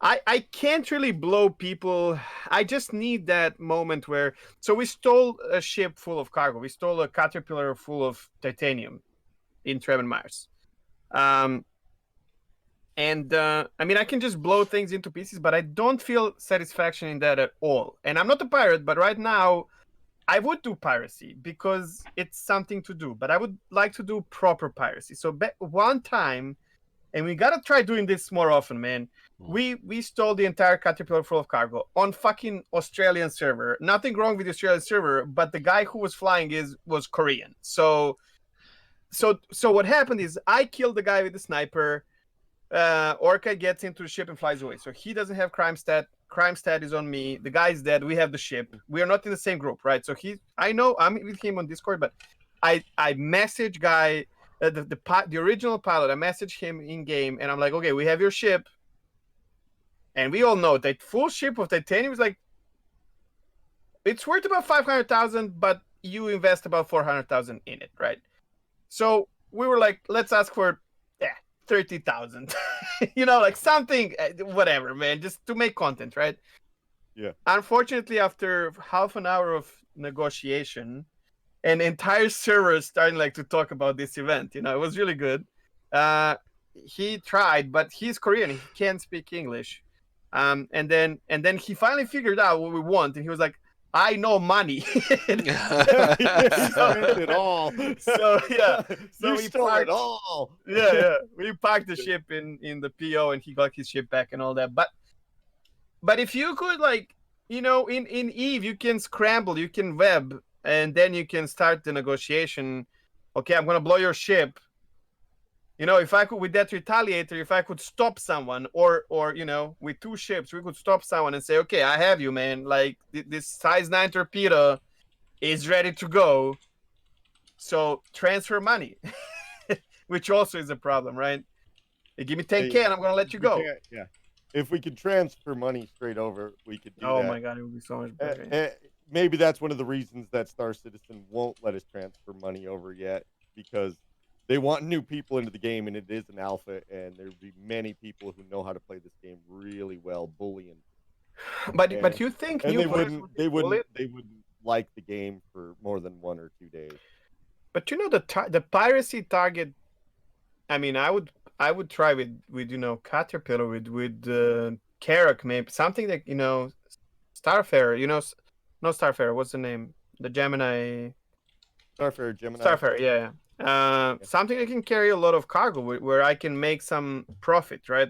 I can't really blow people. I just need that moment where, so we stole a ship full of cargo, we stole a caterpillar full of titanium in Treben Mars. And I mean, I can just blow things into pieces, but I don't feel satisfaction in that at all. And I'm not a pirate, but right now I would do piracy because it's something to do, but I would like to do proper piracy. So one time, and we gotta try doing this more often, man. We stole the entire caterpillar full of cargo on fucking Australian server. Nothing wrong with the Australian server, but the guy who was flying was Korean. So what happened is I killed the guy with the sniper. Orca gets into the ship and flies away. So he doesn't have crime stat. Crime stat is on me. The guy's dead. We have the ship. We are not in the same group, right? So I know I'm with him on Discord, but I message guy, the original pilot. I message him in game, and I'm like, okay, we have your ship, and we all know that full ship of titanium is like, it's worth about 500,000, but you invest about 400,000 in it, right? So we were like, let's ask for 30,000, like something, whatever, man, just to make content, right? Yeah. Unfortunately, after half an hour of negotiation, an entire server starting like to talk about this event. It was really good. He tried, but he's Korean. He can't speak English. And then he finally figured out what we want, and he was like, I know money. He spent it all. So yeah, you stole it all. Yeah. We parked the ship in the PO, and he got his ship back and all that. But if you could, like, in Eve, you can scramble, you can web, and then you can start the negotiation. Okay, I'm gonna blow your ship. If I could, with that retaliator, if I could stop someone, or with two ships, we could stop someone and say, okay, I have you, man. Like, this size 9 torpedo is ready to go. So transfer money, which also is a problem, right? They give me 10K and I'm gonna let you go. Yeah. If we could transfer money straight over, we could do that. Oh my god, it would be so much better. Maybe that's one of the reasons that Star Citizen won't let us transfer money over yet, because they want new people into the game, and it is an alpha, and there'd be many people who know how to play this game really well, bullying. But you think and new they wouldn't like the game for more than 1 or 2 days. But the piracy target. I mean, I would try with Caterpillar, with Karak, maybe something like Starfarer. No Starfarer. What's the name? The Gemini. Starfarer, Gemini. Starfarer, yeah. Something that can carry a lot of cargo, where I can make some profit, right?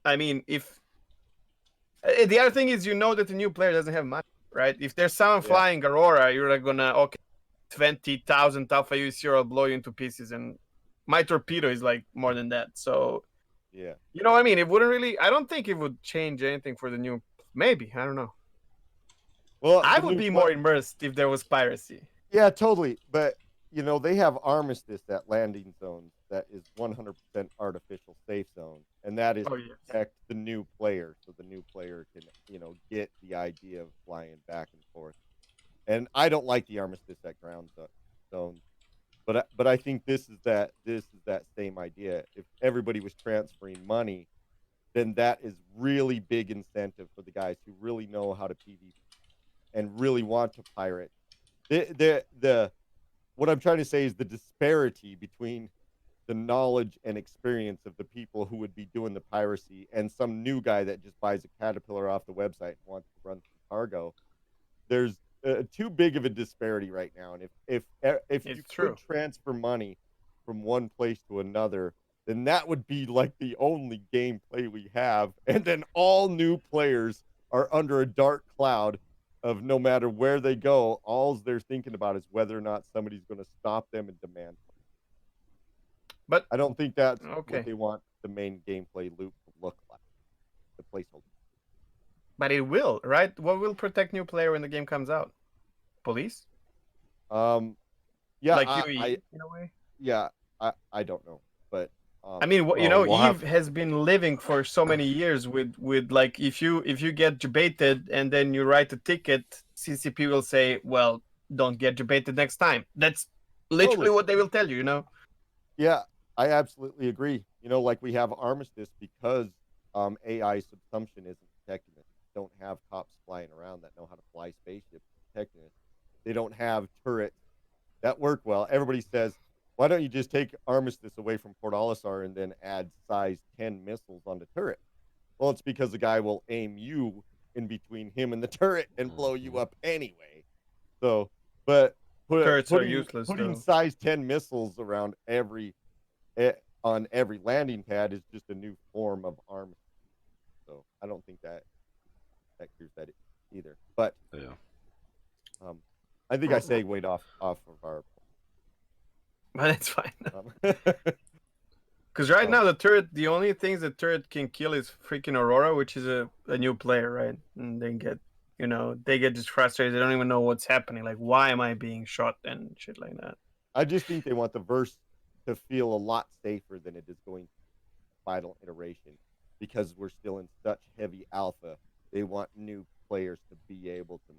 I mean, if the other thing is, that the new player doesn't have money, right? If there's someone flying Aurora, you're like gonna 20,000 Alpha UEC will blow you into pieces, and my torpedo is like more than that. So yeah, you know what I mean? It wouldn't really. I don't think it would change anything for the new. Maybe, I don't know. Well, I would be more immersed if there was piracy. Yeah, totally. But they have armistice at landing zones that is 100% artificial safe zone, and that is to protect the new player, so the new player can get the idea of flying back and forth. And I don't like the armistice at ground zones, but I think this is that same idea. If everybody was transferring money, then that is really big incentive for the guys who really know how to PvP and really want to pirate. What I'm trying to say is the disparity between the knowledge and experience of the people who would be doing the piracy and some new guy that just buys a Caterpillar off the website and wants to run some cargo. There's too big of a disparity right now, and if you could transfer money, from one place to another, then that would be like the only gameplay we have. And then all new players are under a dark cloud of no matter where they go, all they're thinking about is whether or not somebody's going to stop them and demand. But I don't think that's what okay, they want the main gameplay loop to look like. The placeholder. but it will, right? What will protect new player when the game comes out? Police? Yeah, Like UE in a way? yeah, I don't know, but I mean, you Well, know, we'll Eve have has been living for so many years with like if you get debated and then you write a ticket, CCP will say, well, don't get debated next time. That's literally totally. what they will tell you, you know. Yeah, I absolutely agree. You know, like we have Armistice because AI subsumption isn't protecting us. Don't have cops flying around that know how to fly spaceships protecting us. They don't have turrets that work well. Everybody says, why don't you just take Armistice away from Port Olisar and then add size 10 missiles on the turret? Well, it's because the guy will aim you in between him and the turret and blow you up anyway. So, but Turrets are putting useless putting though. size 10 missiles around on every landing pad is just a new form of armament. So I don't think that cures that either. But yeah. I think I segued off of our. But it's fine. Um, Because right now the only things the turret can kill is freaking Aurora, which is a new player, right? And they get just frustrated. They don't even know what's happening. Like, why am I being shot and shit like that? I just think they want the verse to feel a lot safer than it is going to final iteration because we're still in such heavy alpha. They want new players to be able to.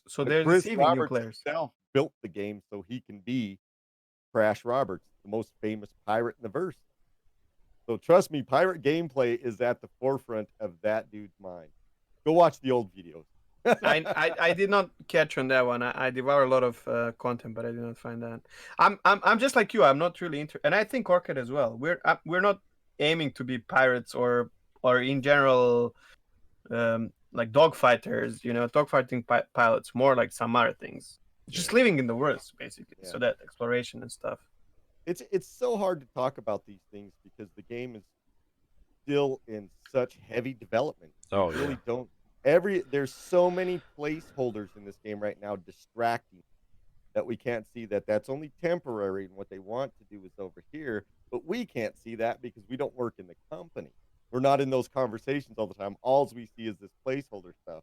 So But they're Chris deceiving new Roberts players. himself built the game so he can be Crash Roberts, the most famous pirate in the verse. So trust me, pirate gameplay is at the forefront of that dude's mind. Go watch the old videos. I did not catch on that one. I devour a lot of content, but I did not find that. I'm just like you. I'm not really into, and I think Orchid as well. We're not aiming to be pirates or in general like dogfighters. You know, dogfighting pilots. More like some other things. Just living in the woods, basically. Yeah. So that exploration and stuff. It's so hard to talk about these things because the game is still in such heavy development. Oh, You really yeah. don't there's so many placeholders in this game right now distracting that we can't see that that's only temporary and what they want to do is over here, but we can't see that because we don't work in the company. We're not in those conversations all the time. All we see is this placeholder stuff.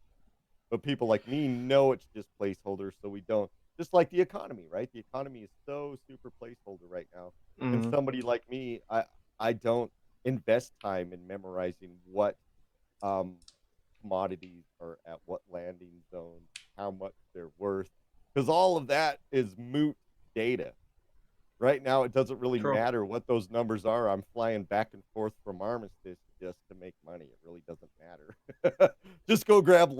But people like me know it's just placeholders, so we don't. Just like the economy, right? The economy is so super placeholder right now. And somebody like me, I don't invest time in memorizing what commodities are at what landing zones, how much they're worth, because all of that is moot data. Right now, it doesn't really True. matter what those numbers are. I'm flying back and forth from Armistice just to make money. It really doesn't matter. Just go grab,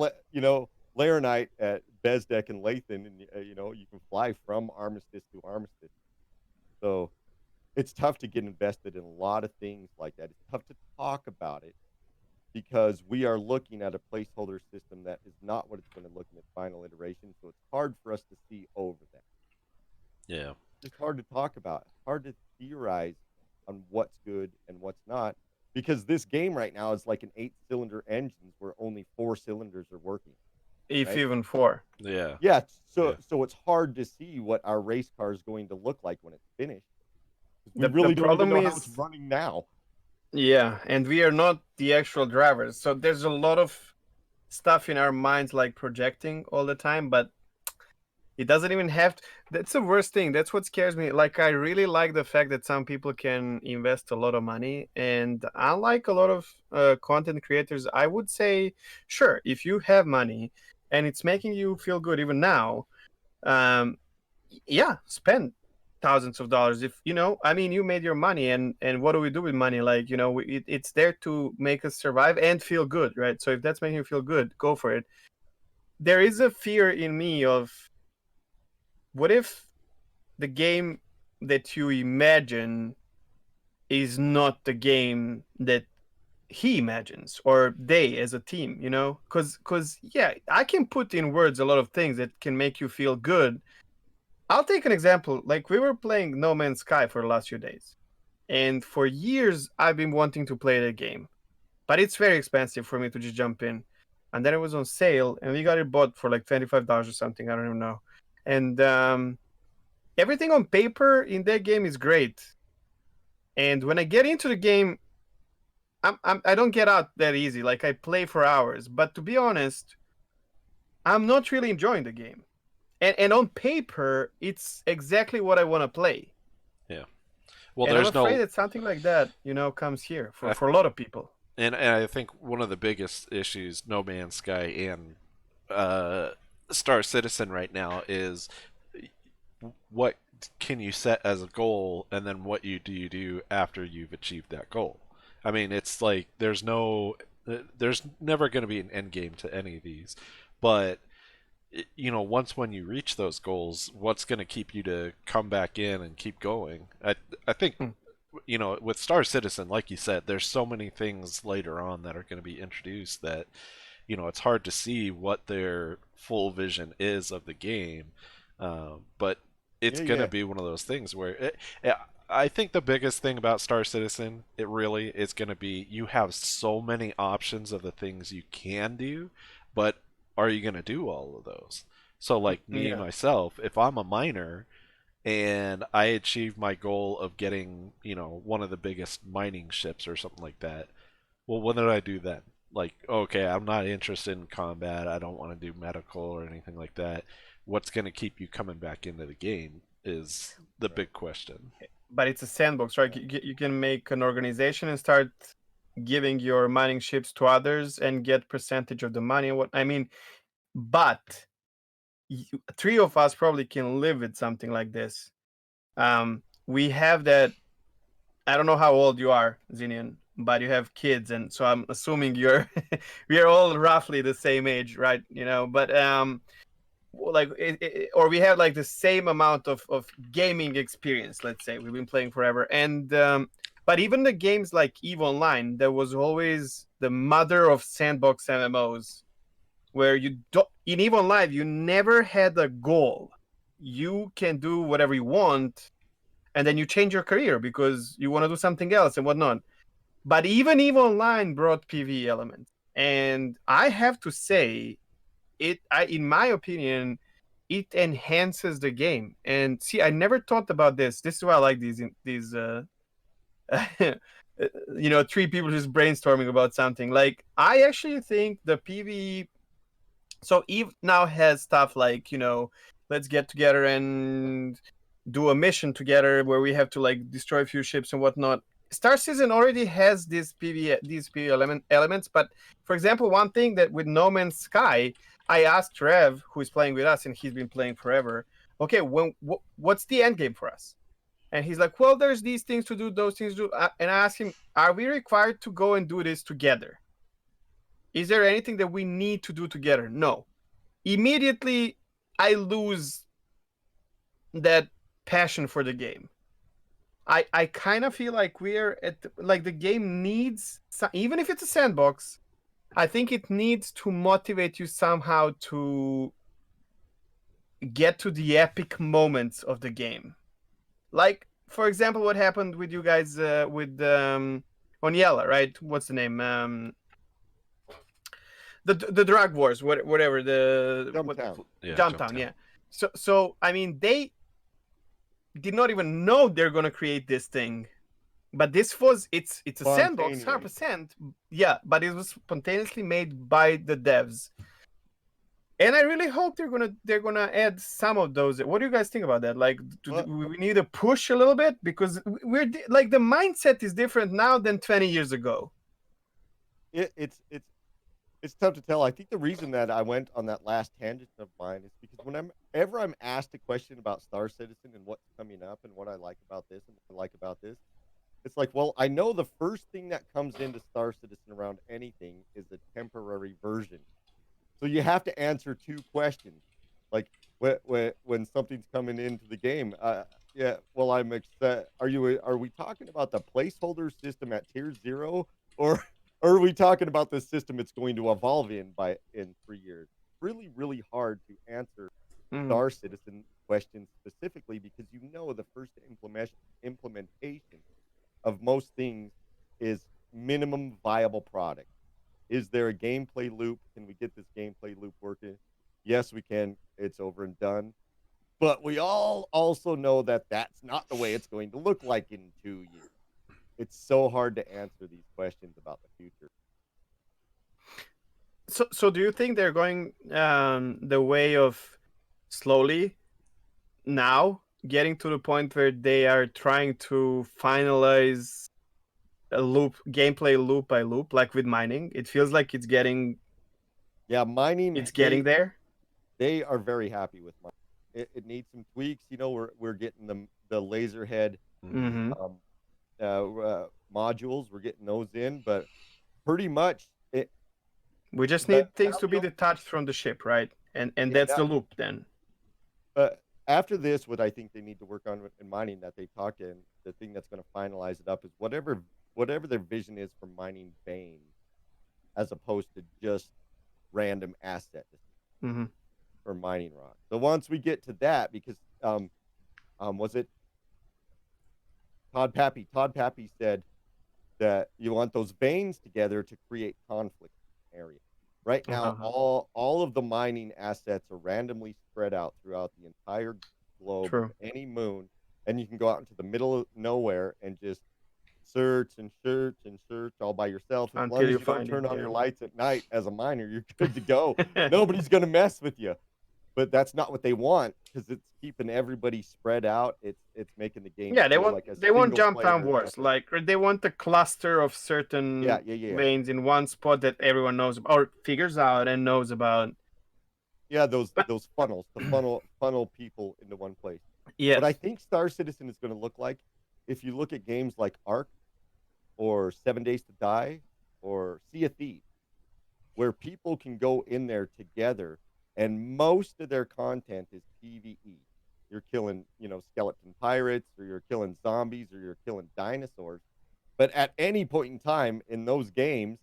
Laranite at Bezdek and Lathan, and you can fly from Armistice to Armistice. So it's tough to get invested in a lot of things like that. It's tough to talk about it because we are looking at a placeholder system that is not what it's going to look in its final iteration. So it's hard for us to see over that. Yeah. It's hard to talk about. It's hard to theorize on what's good and what's not because this game right now is like an 8-cylinder engine where only 4 cylinders are working. If right? even 4. Yeah. Yeah. So it's hard to see what our race car is going to look like when it's finished. We really don't even know how it's running now. Yeah, and we are not the actual drivers. So there's a lot of stuff in our minds like projecting all the time, but it doesn't even have to. That's the worst thing. That's what scares me. Like, I really like the fact that some people can invest a lot of money, and unlike a lot of content creators, I would say, sure, if you have money and it's making you feel good even now, yeah, spend thousands of dollars. If you made your money, and what do we do with money? Like, it's there to make us survive and feel good, right? So if that's making you feel good, go for it. There is a fear in me of, what if the game that you imagine is not the game that he imagines, or they as a team, because yeah, I can put in words a lot of things that can make you feel good I'll take an example. Like we were playing No Man's Sky for the last few days, and for years I've been wanting to play the game, but it's very expensive for me to just jump in. And then it was on sale, and we got it bought for like $25 or something. I don't even know. And everything on paper in that game is great. And when I get into the game, I don't get out that easy. Like I play for hours, but to be honest, I'm not really enjoying the game. And on paper, it's exactly what I want to play. Yeah. Well, And I'm there's afraid no. that something like that, comes here I, for a lot of people. and I think one of the biggest issues No Man's Sky and Star Citizen right now is what can you set as a goal, and then what do you do after you've achieved that goal. I mean, it's like there's never going to be an end game to any of these, but once when you reach those goals, what's going to keep you to come back in and keep going? I think Hmm. with Star Citizen, like you said, there's so many things later on that are going to be introduced that it's hard to see what their full vision is of the game. But it's Yeah, going to yeah. be one of those things where I think the biggest thing about Star Citizen, it really is going to be you have so many options of the things you can do, but are you going to do all of those? So, like me Yeah. myself, if I'm a miner and I achieve my goal of getting, one of the biggest mining ships or something like that, well, what did I do then? Like, okay, I'm not interested in combat. I don't want to do medical or anything like that. What's going to keep you coming back into the game is the Right. big question. But it's a sandbox, right? You can make an organization and start giving your mining ships to others and get percentage of the money. What I mean, but three of us probably can live with something like this. We have that. I don't know how old you are, Zinian, but you have kids, and so I'm assuming you're we are all roughly the same age, right? But like or we have like the same amount of gaming experience. Let's say we've been playing forever, and but even the games like Eve Online, there was always the mother of sandbox MMOs, where you don't in Eve Online you never had a goal. You can do whatever you want, and then you change your career because you want to do something else and whatnot. But even Eve Online brought PvE elements, and I have to say, in my opinion, it enhances the game. And see, I never thought about this. This is why I like these three people just brainstorming about something. Like I actually think the PvE. So Eve now has stuff like let's get together and do a mission together where we have to like destroy a few ships and whatnot. Star Citizen already has these PvE elements, but for example, one thing that with No Man's Sky, I asked Rev, who is playing with us, and he's been playing forever. Okay, what's the end game for us? And he's like, well, there's these things to do, those things to do. And I asked him, are we required to go and do this together? Is there anything that we need to do together? No. Immediately, I lose that passion for the game. I kind of feel like we're like the game needs, even if it's a sandbox, I think it needs to motivate you somehow to get to the epic moments of the game. Like, for example, what happened with you guys with Onyela, right? What's the name? The drug wars, whatever what Jumptown. Yeah, jump Jumptown, down. yeah. So I mean, they did not even know they're gonna create this thing, but it's a sandbox, Spontaneous. 100%. Yeah, but it was spontaneously made by the devs, and I really hope they're gonna add some of those. What do you guys think about that? Like, Well, we need to push a little bit because like the mindset is different now than 20 years ago. it's tough to tell. I think the reason that I went on that last tangent of mine is because whenever I'm asked a question about Star Citizen and what's coming up and what I like about this and what I like about this, it's like, well, I know the first thing that comes into Star Citizen around anything is a temporary version. So you have to answer two questions, like when something's coming into the game. Yeah, well, I'm excited. Are we talking about the placeholder system at tier 0, or or are we talking about the system it's going to evolve in 3 years? Really, really hard to answer Mhm. Star Citizen questions specifically because the first implementation of most things is minimum viable product. Is there a gameplay loop? Can we get this gameplay loop working? Yes, we can. It's over and done. But we all also know that that's not the way it's going to look like in 2 years. It's so hard to answer these questions about the future. So do you think they're going the way of slowly now getting to the point where they are trying to finalize a gameplay loop by loop, like with mining? It feels like it's getting Mining, getting there. they are very happy with mining. It needs some tweaks. We're getting the laser head Mm-hmm. modules. We're getting those in, but pretty much We just the need things now to the be only detached from the ship, right? And yeah, that's the loop then. after this, what I think they need to work on in mining that they talk in, the thing that's going to finalize it up is whatever their vision is for mining veins, as opposed to just random assets Mm-hmm. for mining rock. So once we get to that, because was it Todd Pappy? Todd Pappy said that you want those veins together to create conflict in an area. Right now, Uh-huh. all of the mining assets are randomly spread out throughout the entire globe of True. any moon, and you can go out into the middle of nowhere and just search and search and search all by yourself. As long Until as you you don't find it, turn on yeah. your lights at night as a miner, you're good to go. Nobody's gonna mess with you. But that's not what they want because it's keeping everybody spread out. It's making the game Yeah, feel like a they want single jump down player. wars, like they want a cluster of Yeah, certain yeah, yeah. veins in one spot that everyone knows about, or figures out and knows about. Yeah, But those funnels to funnel people into one place. What I yes, think Star Citizen is going to look like, if you look at games like Ark or 7 Days to Die or Sea of Thieves, where people can go in there together, and most of their content is PVE. You're killing, skeleton pirates, or you're killing zombies, or you're killing dinosaurs. But at any point in time in those games,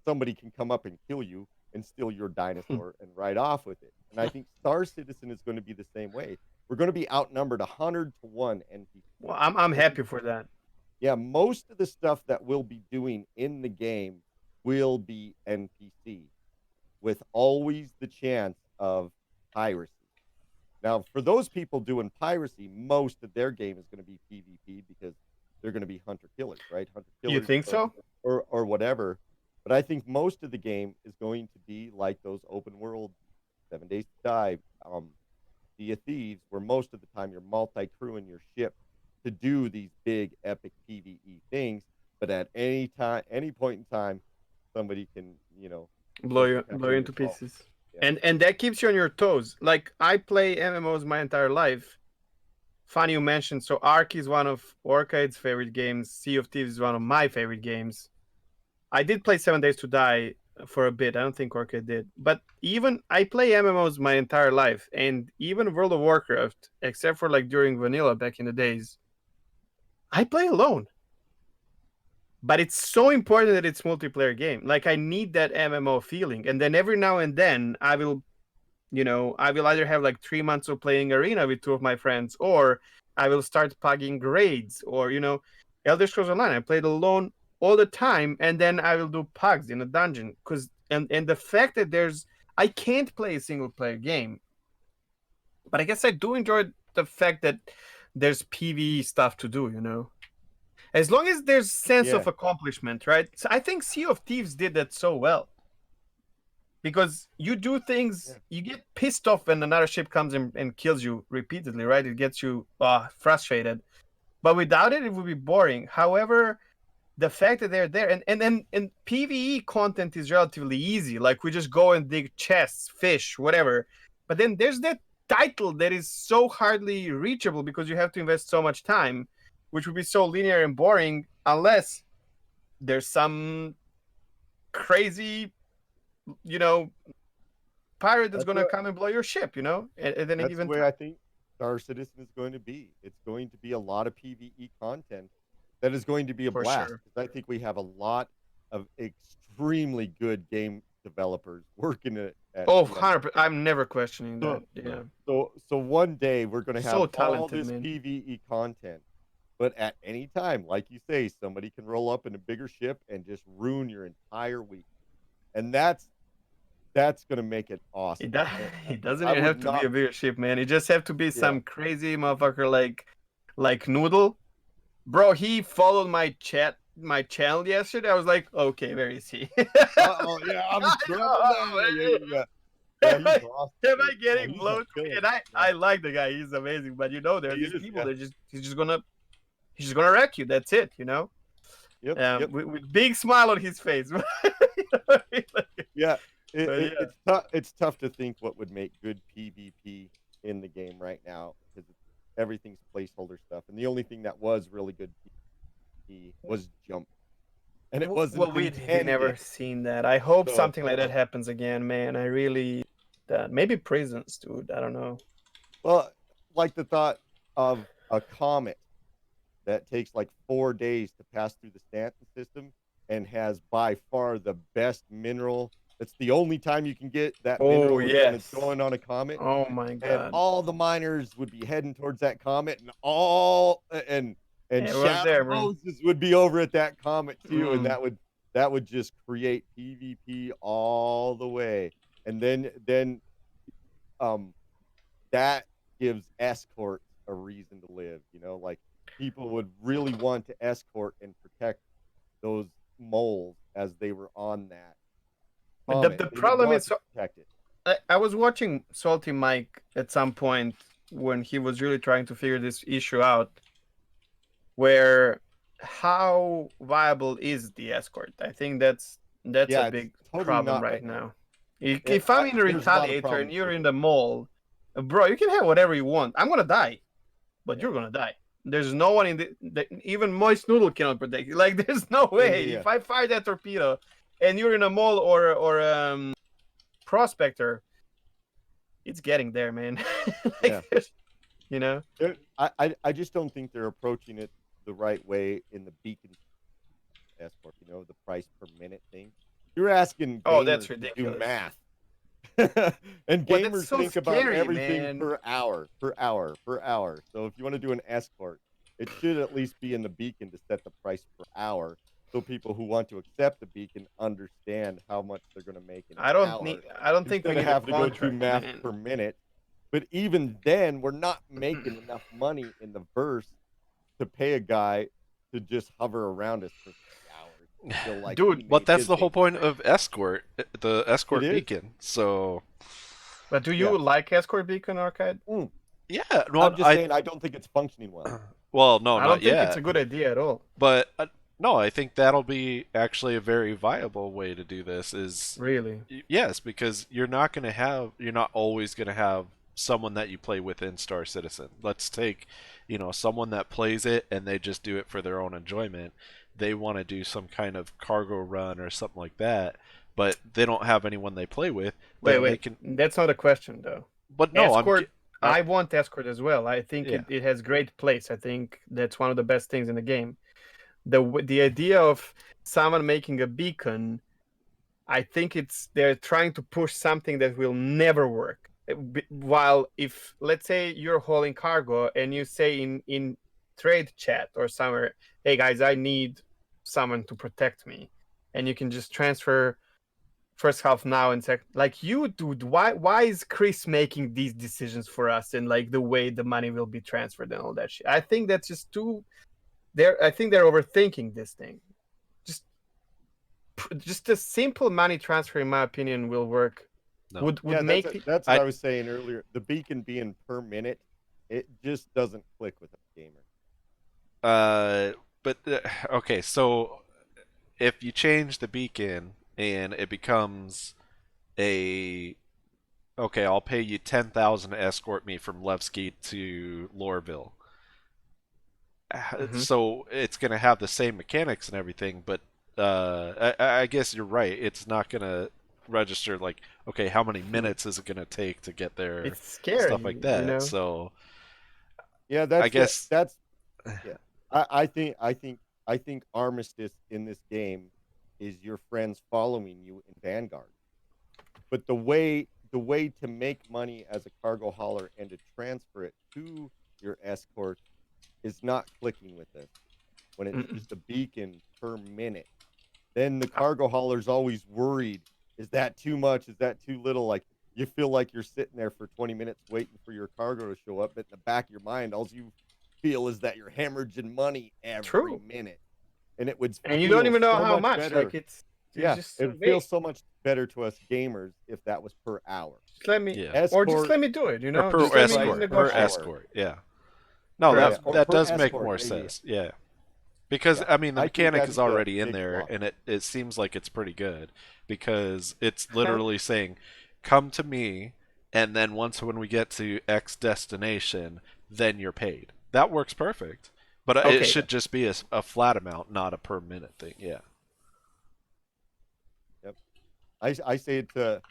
somebody can come up and kill you and steal your dinosaur and ride off with it. And I think Star Citizen is going to be the same way. We're going to be outnumbered 100 to 1 NPC. well, I'm I think, happy for that. yeah, most of the stuff that we'll be doing in the game will be NPC with always the chance of piracy. Now, for those people doing piracy, most of their game is going to be PvP because they're going to be hunter killers, right? Hunter You killers think so? or whatever. But I think most of the game is going to be like those open world 7 Days to Die, Sea of Thieves, where most of the time you're multi-crewing your ship to do these big epic PvE things. But at any point in time, somebody can, Blow somebody you can come blow you in into and fall. pieces. Yeah. And that keeps you on your toes. Like I play MMOs my entire life. Funny you mentioned. So Ark is one of Orchid's favorite games. Sea of Thieves is one of my favorite games. I did play 7 Days to Die for a bit. I don't think Orchid did. But even I play MMOs my entire life, and even World of Warcraft, except for like during vanilla back in the days, I play alone. But it's so important that it's multiplayer game. Like I need that MMO feeling, and then every now and then I will, I will either have like 3 months of playing arena with two of my friends, or I will start plugging raids, or Elder Scrolls Online. I played alone all the time, and then I will do pugs in a dungeon. And the fact that I can't play a single player game, but I guess I do enjoy the fact that there's PvE stuff to do. As long as there's sense Yeah. of accomplishment, right? So I think Sea of Thieves did that so well. Because you do things, Yeah. you get pissed off when another ship comes in and kills you repeatedly, right? It gets you frustrated. But without it, it would be boring. However, the fact that they're there and PvE content is relatively easy. Like we just go and dig chests, fish, whatever. But then there's that title that is so hardly reachable because you have to invest so much time, which would be so linear and boring unless there's some crazy, pirate that's That's gonna what come and blow your ship, at any That's the given way time. I think Star Citizen is going to be. It's going to be a lot of PvE content that is going to be a For blast sure. because I think we have a lot of extremely good developers working at Oh, ZionZERO. 100%. I'm never questioning that. So, Yeah. so one day we're going to have So all talented, this man. PvE content, but at any time, like you say, somebody can roll up in a bigger ship and just ruin your entire week, and that's going to make it awesome. It doesn't I even would have to be not. a bigger ship, man. It just have to be Yeah. some crazy motherfucker like Noodle. Bro, he followed my channel yesterday. I was like, okay, where is he? Oh yeah, I'm in trouble now. Yeah. Yeah, he's awesome. Am I Dude. No, getting he's blown a to me? killer. And I Yeah, like the guy. He's amazing. But there are he these is. people Yeah. that he's just gonna wreck you. That's it. Yep. With big smile on his face. Yeah. But yeah. It's tough. It's tough to think what would make good PvP in the game right now because everything's placeholder stuff, and the only thing that was really good PvP was jump, and it wasn't Well, we intended. never seen that. I hope So, something like that happens again, man. I really that maybe prisons, dude. I don't know. well, like the thought of a comet that takes like 4 days to pass through the Stanton system and has by far the best mineral. It's the only time you can get that Oh mineral is when it's yes. going on a comet. Oh my And god. all the miners would be heading towards that comet, and Everyone's Shadow there, bro. Moses would be over at that comet too, and Mm. that would just create PvP all the way. And then that gives escorts a reason to live. Like people would really want to escort and protect those moles as they were on that But comet. the They would problem want is, to protect it. I was watching Salty Mike at some point when he was really trying to figure this issue out, where how viable is the escort? I think that's a Yeah, it's big totally problem not right right now. now. If I'm in a There's a lot of retaliator and problems you're with in it. the mall, bro, you can have whatever you want. I'm gonna die, but Yeah. you're gonna die. There's no one in even Moist Noodle cannot protect you. Like, there's no way. Yeah. If I fire that torpedo and you're in a mall or prospector, it's getting there, man. Yeah. you know. I just don't think they're approaching it the right way in the beacon escort. The price per minute thing. You're asking Oh, gamers that's to do ridiculous. math, and Well, that's gamers so think about scary, everything man. per hour. So if you want to do an escort, it should at least be in the beacon to set the price per hour, so people who want to accept the beacon understand how much they're going to make in an I don't hour think we instead of need a having to go do contract, math man. per minute. But even then, we're not making enough money in the verse to pay a guy to just hover around us for 3 hours. Feel like Dude, he But made that's his the whole day point great. of escort, the escort It is. beacon. So But do Yeah. you like escort beacon, Arcade? yeah, I'm just saying I don't think it's functioning well. well, no, I not don't think it's yet. a good idea at all. But no, I think that'll be actually a very viable way to do this. Is Really? yes, because you're not always gonna have someone that you play with in Star Citizen. Let's take, someone that plays it and they just do it for their own enjoyment. They want to do some kind of cargo run or something like that, but they don't have anyone they play with. Then they Wait. can. That's not a question, though. But no, Escort, I want escort as well. I think Yeah. it has great place. I think that's one of the best things in the game. The idea of someone making a beacon, I think they're trying to push something that will never work. While if let's say you're hauling cargo and you say in trade chat or somewhere, hey guys, I need someone to protect me, and you can just transfer first half now and second. Like, you, dude, why is Chris making these decisions for us and like the way the money will be transferred and all that shit? I think that's just too. I think they're overthinking this thing. Just a simple money transfer, in my opinion, will work. No. Would Yeah, make that's what I was saying earlier. The beacon being per minute, it just doesn't click with a gamer. But okay, so if you change the beacon and it becomes okay, I'll pay you 10,000 to escort me from Levski to Lorville. So it's gonna have the same mechanics and everything, but I guess you're right. It's not gonna register like, okay, how many minutes is it gonna take to get there? It's scary, stuff like that. So yeah, I guess that's yeah. I think Armistice in this game is your friends following you in Vanguard. But the way to make money as a cargo hauler and to transfer it to your escort is not clicking with this. When it's Mm-mm. just a beacon per minute, then the cargo hauler's always worried. Is that too much? Is that too little? Like you feel like you're sitting there for 20 minutes waiting for your cargo to show up, but in the back of your mind, all you feel is that you're hemorrhaging money every True. minute. And it would And you don't feel even know so how much much. better. Like it's Yeah, just it so would feel big. so much better to us gamers if that was per hour. Just let me, Yeah. or just Escort, let me do it. You Or know, per just let me right, escort. per Per negotiate. hour. escort. Yeah. No, Per Yeah, or escort. that per does make escort. more Yeah, yeah, sense. Yeah. Because yeah. I mean the I think mechanic that'd is be a already in big there plus. and it seems like it's pretty good because it's literally saying come to me and then when we get to X destination then you're paid. That works perfect. But it Okay. should just be a flat amount, not a per minute thing. Yeah. Yep. I say it to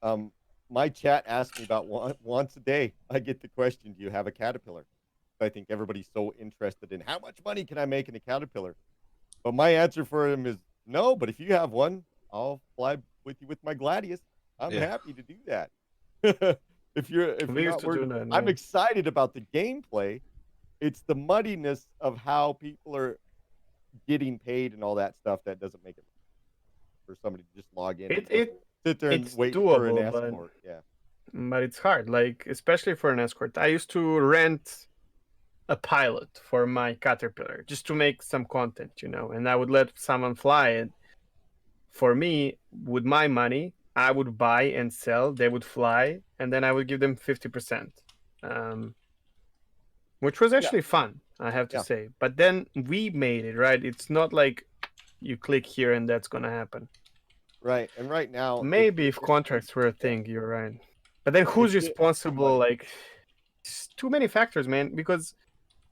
um my chat asks me about once a day. I get the question, "Do you have a caterpillar?" I think everybody's so interested in how much money can I make in a caterpillar. But my answer for him is no. But if you have one, I'll fly with you with my Gladius. I'm Yeah. happy to do that. If We you're used not to do worried, that. I'm Yeah. excited about the gameplay. It's the muddiness of how people are getting paid and all that stuff that doesn't make it for somebody to just log in and It it sit there and it's wait for an doable, escort. Yeah. but it's hard. Like especially for an escort. I used to rent a pilot for my caterpillar just to make some content, you know, and I would let someone fly it. For me, with my money, I would buy and sell. They would fly, and then I would give them 50%, which was Yeah. actually fun, I have to Yeah. say. But then we made it right. It's not like you click here and that's gonna happen. Right. And right now Maybe if it's contracts were a yeah, thing, you're right. But then who's it's getting too responsible? muddy. Like, it's too many factors, man. Because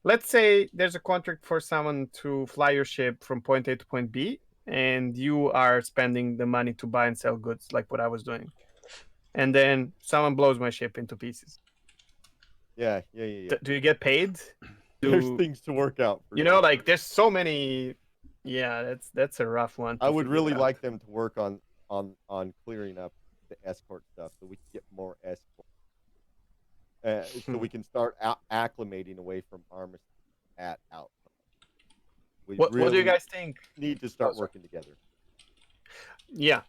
let's say there's a contract for someone to fly your ship from point A to point B, and you are spending the money to buy and sell goods, like what I was doing. And then someone blows my ship into pieces. Yeah. Yeah. Yeah. Yeah. Do you get paid? There's Do things to work out for you know? sure. Like, there's so many. Yeah, that's a rough one I to would figure really out. like them to work on clearing up the escort stuff so we can get more escort, so we can start acclimating away from armistice at out. We What do you really guys think? need to Oh, start sorry. working together. Yeah,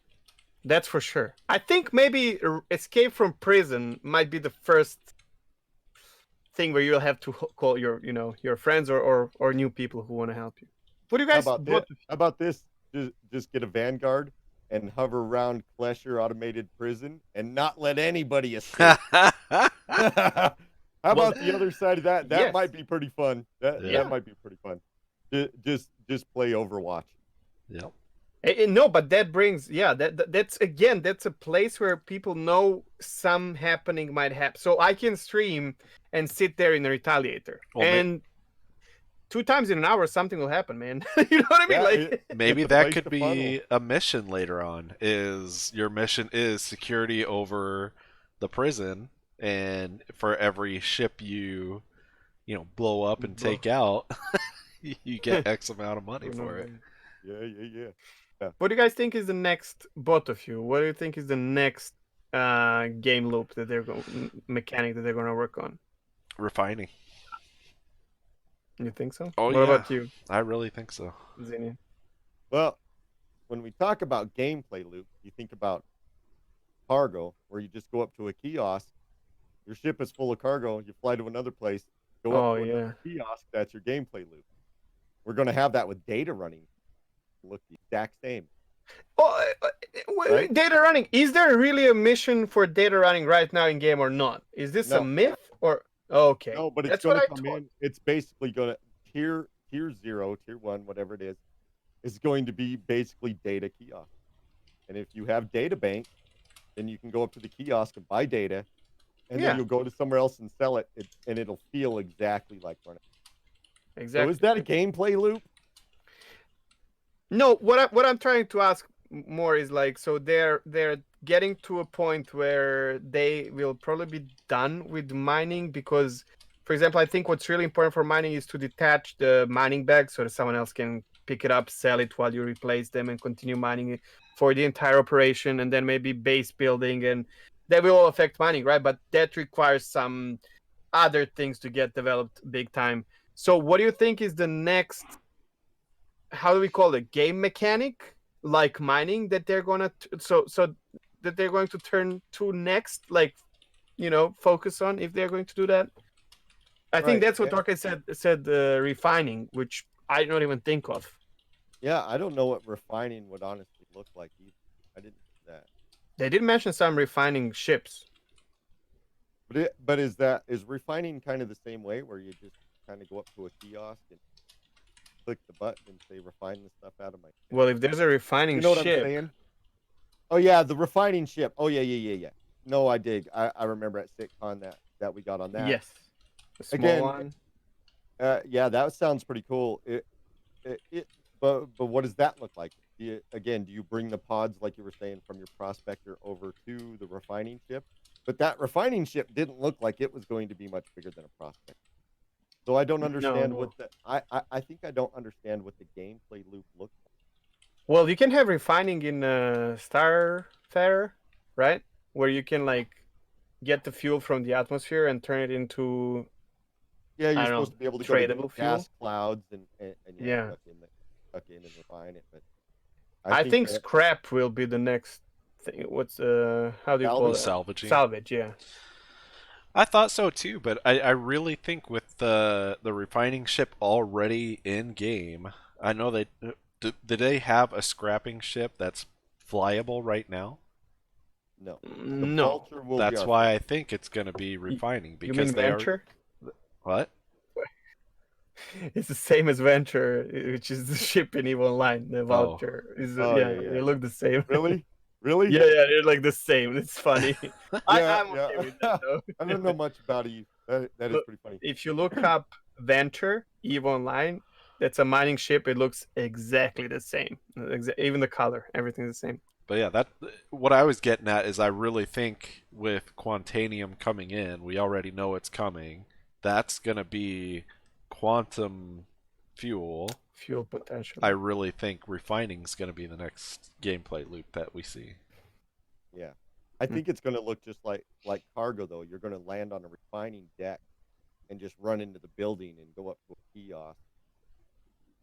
that's for sure. I think maybe escape from prison might be the first thing where you'll have to call your, you know, your friends or new people who want to help you. What do you How guys about both? this? How about this? Just get a Vanguard and hover around Klesher Automated Prison and not let anybody escape. How Well, about the other side of that? That yes, might be pretty fun. That Yeah. that yeah. might be pretty fun. Just play Overwatch. Yep. No, but that brings, yeah, that's again, that's a place where people know some happening might happen. So I can stream and sit there in a retaliator, Well, and 2 times in an hour something will happen, man. You know what I mean? Yeah, Like, maybe it's a that place could to be funnel. a mission later on. Is your mission is security over the prison, and for every ship you blow up and bro. take out, you get X amount of money for it. Yeah, yeah, yeah. Yeah. What do you guys think is the next, both of you? What do you think is the next game loop that they're going, mechanic that they're going to work on? Refining. You think so? Oh What yeah, about you, I really think so. Zinian? Well, when we talk about gameplay loop, you think about cargo, where you just go up to a kiosk, your ship is full of cargo, you fly to another place, go up Oh to another yeah. kiosk, that's your gameplay loop. We're going to have that with data running. Look the exact same, Oh, right? data running. Is there really a mission for data running right now in game or not? Is this a No, myth or okay? no, but it's That's going what to I come thought. in. It's basically going to tier 0, tier 1, whatever it is going to be basically data kiosk. And if you have data bank, then you can go up to the kiosk and buy data, and then Yeah, you'll go to somewhere else and sell it, and it'll feel exactly like running. So is exactly. that a gameplay loop? No, what I'm trying to ask more is like, so they're getting to a point where they will probably be done with mining because, for example, I think what's really important for mining is to detach the mining bag so that someone else can pick it up, sell it while you replace them, and continue mining it for the entire operation, and then maybe base building, and that will all affect mining, right? But that requires some other things to get developed big time. So what do you think is the next, how do we call it, game mechanic like mining that they're gonna that they're going to turn to next, like, focus on, if they're going to do that? I think Right. that's what Dorcas said, refining, which I don't even think of. Yeah, I don't know what refining would honestly look like either. I didn't see that. They did mention some refining ships. But is refining kind of the same way where you just kind of go up to a kiosk and click the button and say refine the stuff out of my chip? Well, if there's a refining You know what I'm ship, saying? Oh yeah, the refining ship. Oh yeah. No, I dig. I remember at SitCon that we got on that. yes, a small Again, one. Yeah, that sounds pretty cool. But what does that look like? Do you bring the pods like you were saying from your prospector over to the refining ship? But that refining ship didn't look like it was going to be much bigger than a prospector. So I don't understand No. what I think I don't understand what the gameplay loop looks like. Well, you can have refining in Starfarer, right? Where you can like get the fuel from the atmosphere and turn it into, Yeah, you're I don't supposed know, to be able to go to tradable gas fuel. clouds and Yeah. suck in and refine it. But I think that scrap will be the next thing. What's how do you call it? Salvaging. Salvage, yeah. I thought so too, but I really think with the refining ship already in game, I know they do they have a scrapping ship that's flyable right now? no, the No. Vulture will be That's our why I first. think it's going to be refining You because mean they Venture? are what? It's the same as Venture, which is the ship in EVE Online. The Vulture is Oh, yeah, yeah. they look the same. Really? Really? Yeah, they're like the same. It's funny. Yeah, I'm okay with that though. I don't know much about Eve. That is Look, pretty funny. if you look up Venture EVE Online, that's a mining ship. It looks exactly the same. Even the color, everything's the same. But yeah, that what I was getting at is I really think with Quantanium coming in, we already know it's coming. That's gonna be quantum fuel. Fuel potential. I really think refining is gonna be the next gameplay loop that we see. Yeah. I think it's going to look just like cargo, though. You're going to land on a refining deck and just run into the building and go up to a kiosk,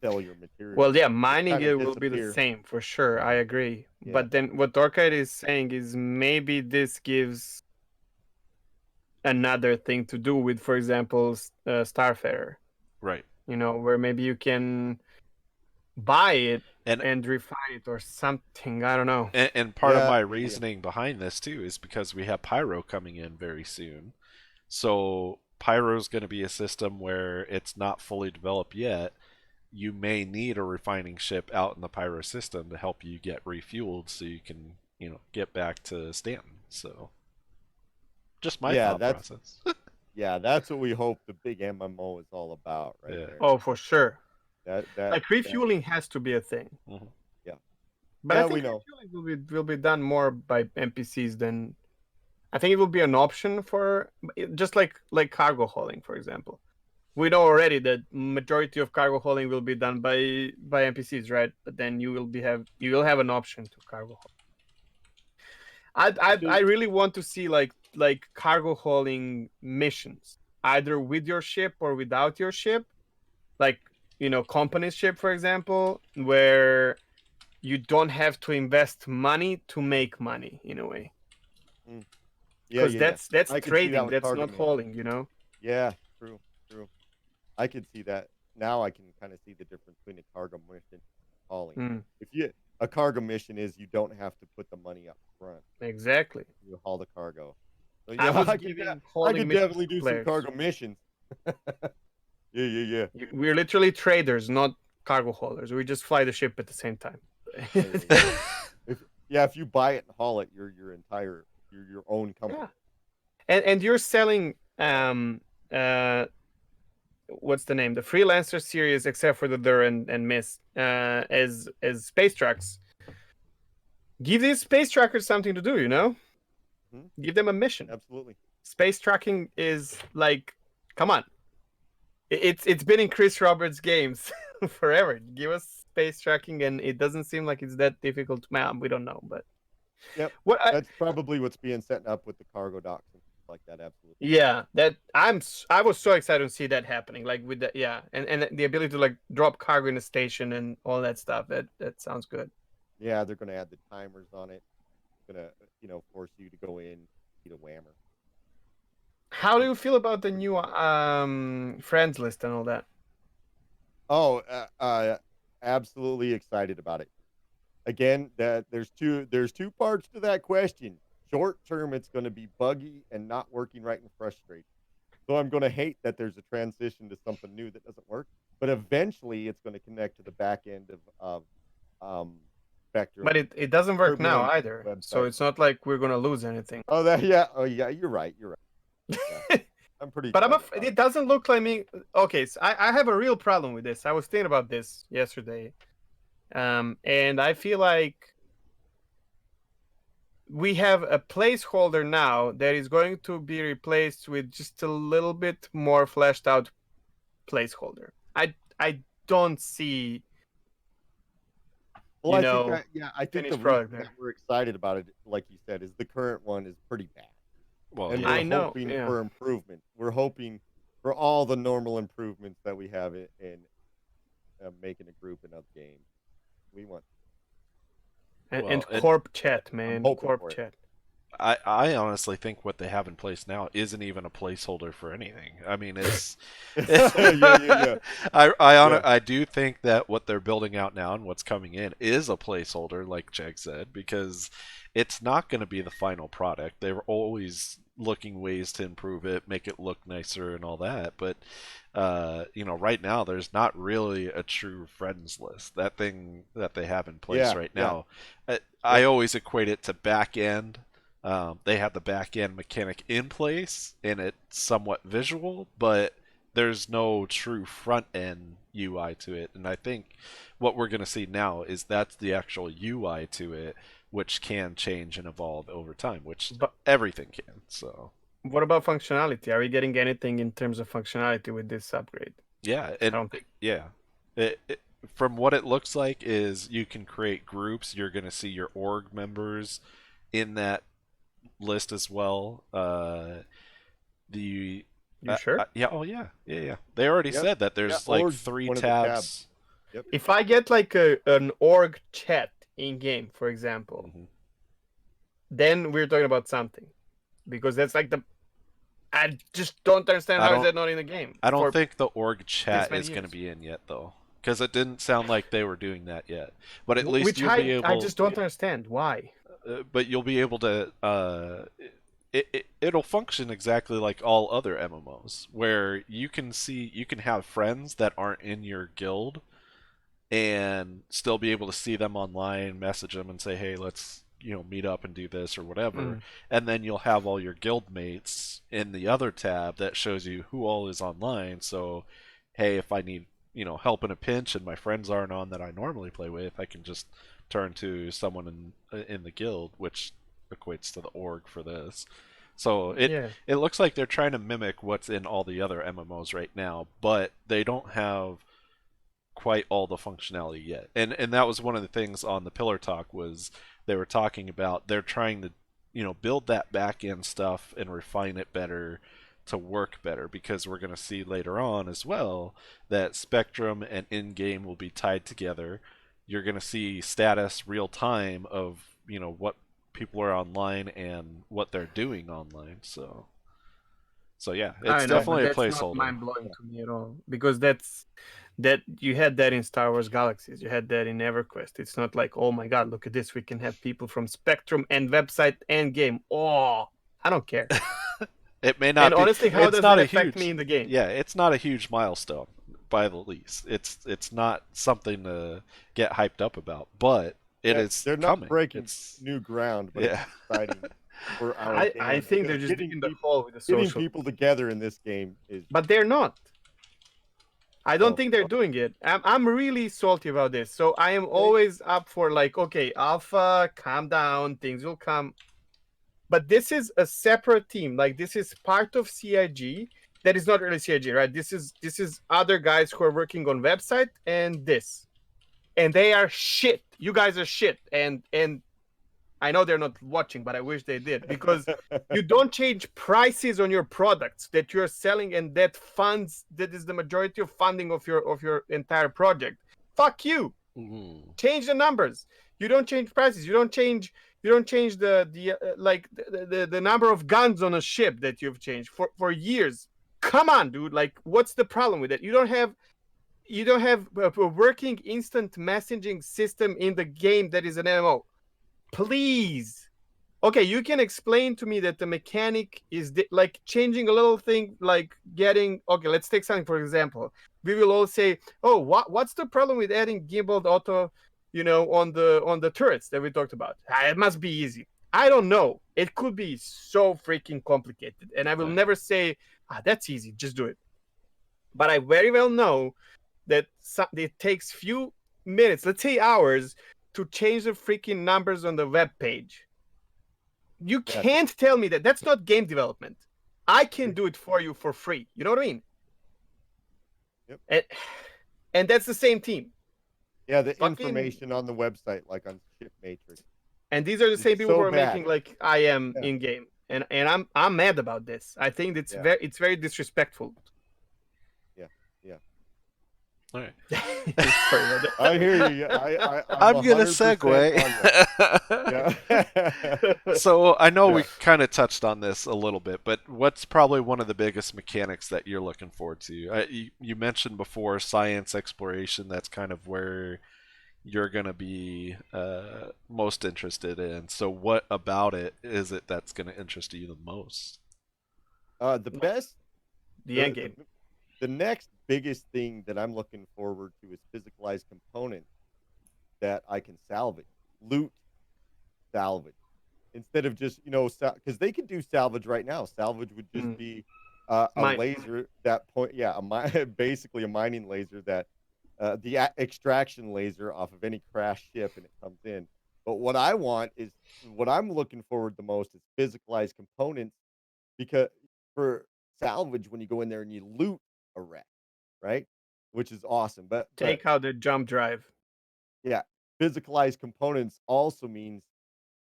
sell your material. Well, yeah, mining kinda it will be the disappear. same for sure. I agree. Yeah. But then what Dorkite is saying is maybe this gives another thing to do with, for example, Starfarer. Right. Where maybe you can buy it And and refine it or something. I don't know. and part of my Yeah. reasoning behind this too is because we have Pyro coming in very soon. So Pyro's going to be a system where it's not fully developed yet. You may need a refining ship out in the Pyro system to help you get refueled so you can, get back to Stanton. So just my thought process. Yeah, that's what we hope the big MMO is all about, right there. Oh, for sure. That Like refueling has to be a thing. Mhm. Yeah. But Yeah, I think we know. refueling will be done more by NPCs than. I think it will be an option for just like cargo hauling, for example. We know already that majority of cargo hauling will be done by NPCs, right? But then you will have an option to cargo haul. I really want to see like cargo hauling missions, either with your ship or without your ship, like company's ship, for example, where you don't have to invest money to make money in a way. Yeah, Because that's I could see trading. that with That's cargo not mission. hauling. Yeah, true. I could see that. Now I can kind of see the difference between a cargo mission and hauling. A cargo mission is you don't have to put the money up front. Exactly. You haul the cargo. So, I could definitely do some cargo missions. Yeah. We're literally traders, not cargo haulers. We just fly the ship at the same time. If you buy it and haul it, you're your own company. Yeah. And you're selling what's the name? The Freelancer series, except for the Dur and Mist, as space trucks. Give these space truckers something to do, Mm-hmm. Give them a mission. Absolutely. Space trucking is like, come on. It's been in Chris Roberts' games forever. Give us space tracking, and it doesn't seem like it's that difficult to map. We don't know, but Yep, what that's probably what's being set up with the cargo docks and stuff like that. Absolutely. yeah, that I was so excited to see that happening, like with that, yeah, and the ability to like drop cargo in a station and all that stuff. That sounds good. Yeah, they're gonna add the timers on it. Gonna force you to go in, eat a whammer. How do you feel about the new friends list and all that? Oh, absolutely excited about it. Again, that there's two parts to that question. Short term, it's going to be buggy and not working right and frustrating. So I'm going to hate that there's a transition to something new that doesn't work. But eventually, it's going to connect to the back end of Spectrum. But it doesn't work now Turbulent either, so website. it's not like we're gonna lose anything. Oh yeah, you're right. You're right. Yeah. I'm pretty. But excited about it doesn't look like me. Okay, so I have a real problem with this. I was thinking about this yesterday, and I feel like we have a placeholder now that is going to be replaced with just a little bit more fleshed out placeholder. I don't see. Well, You I think know, I think the finished product reason that there. we're excited about it, like you said, is the current one is pretty bad, Well, and yeah. we're I know, hoping yeah. for improvement. We're hoping for all the normal improvements that we have in making a group in other games. We want. And Well, corp chat, I'm man, hoping corp for it. chat. I honestly think what they have in place now isn't even a placeholder for anything. I mean, it's Yeah. Yeah. I do think that what they're building out now and what's coming in is a placeholder, like Jeg said, because it's not going to be the final product. They're always looking ways to improve it, make it look nicer, and all that. But right now there's not really a true friends list. That thing that they have in place Yeah. right Yeah. now, I always equate it to back end. They have the back end mechanic in place and it's somewhat visual, but there's no true front end UI to it. And I think what we're going to see now is that's the actual UI to it, which can change and evolve over time, which But everything can. So what about functionality? Are we getting anything in terms of functionality with this upgrade? yeah, I and don't think. yeah, from what it looks like is you can create groups. You're going to see your org members in that list as well. The You sure? Yeah, oh yeah, yeah. They already Yep. said that Yeah. there's like Org's 3 one of the tabs. tabs. Yep. If I get like an org chat in game, for example, Mhm. then we're talking about something, because that's like the. I just don't understand I how is don't- that not in the game. I don't for think the org chat many is going to years. be in yet though, because it didn't sound like they were doing that yet. But at least which you'll be able. I just don't understand why. But you'll be able to. It'll function exactly like all other MMOs, where you can have friends that aren't in your guild, and still be able to see them online, message them, and say, "Hey, let's meet up and do this or whatever." Mm. And then you'll have all your guild mates in the other tab that shows you who all is online. So, hey, if I need help in a pinch and my friends aren't on that I normally play with, I can just turn to someone in the guild, which equates to the org for this. So Yeah. it looks like they're trying to mimic what's in all the other MMOs right now, but they don't have quite all the functionality yet. And that was one of the things on the Pillar Talk was they were talking about they're trying to build that back end stuff and refine it better to work better, because we're going to see later on as well that Spectrum and in-game will be tied together. You're going to see status real time of what people are online and what they're doing online. So yeah, it's I know, definitely a but that's not placeholder. mind blowing to me at all, because that you had that in Star Wars Galaxies, you had that in EverQuest. It's not like, oh my god, look at this, we can have people from Spectrum and website and game. Oh, I don't care. It may not And be. honestly, how It's does not that a affect huge. me in the game? Yeah, it's not a huge milestone by the least. It's not something to get hyped up about, but it is They're not coming. breaking It's new ground, but yeah. it's exciting for our I game. think they're because just digging the hole with the getting social. people together in this game is. But they're not. I don't Oh, think they're doing it. I'm really salty about this. So I am always up for like, okay, Alpha, calm down, things will come. But this is a separate team. Like, this is part of CIG. That is not really CIG, right? This is other guys who are working on website and this. and they are shit. You guys are shit, and I know they're not watching, but I wish they did, because you don't change prices on your products that you're selling, and that is the majority of funding of your entire project. Fuck you. Change the numbers. You don't change prices. You don't change the number of guns on a ship that you've changed for years. Come on, dude. Like, what's the problem with it? You don't have a working instant messaging system in the game that is an MMO. Please. Okay, you can explain to me that the mechanic is like changing a little thing, like getting. Okay, let's take something for example. We will all say, "Oh, what's the problem with adding gimbaled auto, on the turrets that we talked about? It must be easy." I don't know. It could be so freaking complicated, and I will never say, "That's easy. Just do it." But I very well know that it takes few minutes, let's say hours, to change the freaking numbers on the web page. You can't tell me that. That's not game development. I can do it for you for free. You know what I mean? Yep. And that's the same team. Yeah, the information on the website, like on Ship Matrix. And these are the same people who are making like I am in game, and I'm mad about this. I think it's very disrespectful. Yeah. All right. I hear you. I'm gonna segue. So I know we kind of touched on this a little bit, but what's probably one of the biggest mechanics that you're looking forward to? You mentioned before science exploration. That's kind of where you're gonna be most interested in. So what about it is it that's gonna interest you the most? The end game. The next biggest thing that I'm looking forward to is physicalized components that I can salvage, salvage, instead of just, because they can do salvage right now. Salvage would just be a laser basically a mining laser that the extraction laser off of any crash ship, and it comes in. But what I'm looking forward the most is physicalized components, because for salvage, when you go in there and you loot a wreck, right? Which is awesome. But take out the jump drive. Yeah, physicalized components also means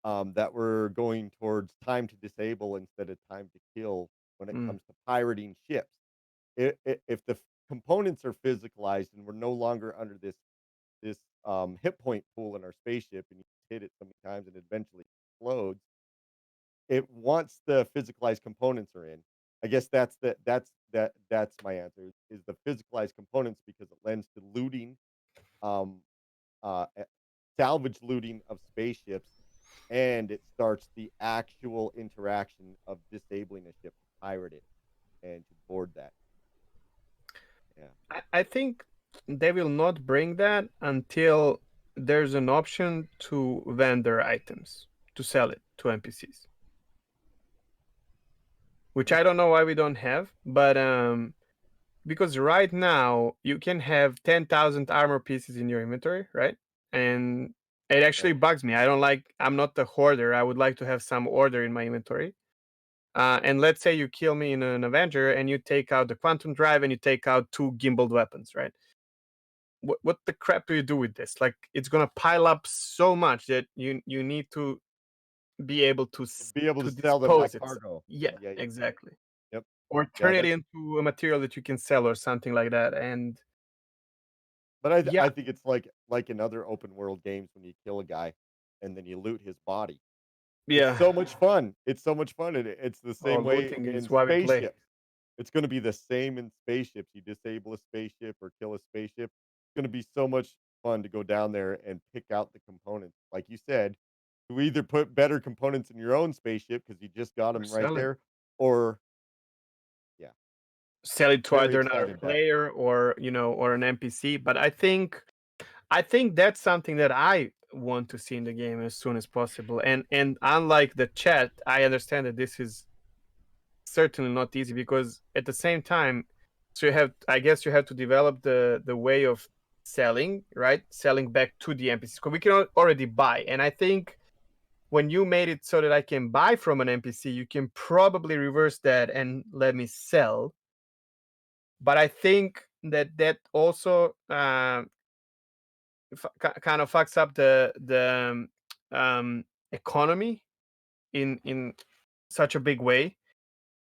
that we're going towards time to disable instead of time to kill when it comes to pirating ships. If the components are physicalized and we're no longer under this hit point pool in our spaceship, and you hit it so many times and it eventually explodes, it once the physicalized components are in. I guess that's my answer is the physicalized components, because it lends to looting, salvage looting of spaceships, and it starts the actual interaction of disabling a ship to pirate it and to board that. Yeah, I think they will not bring that until there's an option to vendor items, to sell it to NPCs. Which I don't know why we don't have, but because right now you can have 10,000 armor pieces in your inventory, right? And it actually bugs me. I'm not the hoarder. I would like to have some order in my inventory. And let's say you kill me in an Avenger and you take out the quantum drive and you take out 2 gimbaled weapons, right? What the crap do you do with this? Like, it's gonna pile up so much that you need to be able to sell them like cargo. Yeah, exactly. Yep. Or turn it into a material that you can sell or something like that. But I think it's like in other open world games when you kill a guy and then you loot his body. Yeah. It's so much fun. It's so much fun. It's the same way in spaceships. It's going to be the same in spaceships. You disable a spaceship or kill a spaceship. It's going to be so much fun to go down there and pick out the components. Like you said, to either put better components in your own spaceship because you just got them right there, or sell it to either another player or or an NPC. But I think that's something that I want to see in the game as soon as possible. And unlike the chat, I understand that this is certainly not easy, because at the same time, so I guess you have to develop the way of selling, right? Selling back to the NPCs, because we can already buy. And I think when you made it so that I can buy from an NPC, you can probably reverse that and let me sell. But I think that also kind of fucks up the economy in such a big way,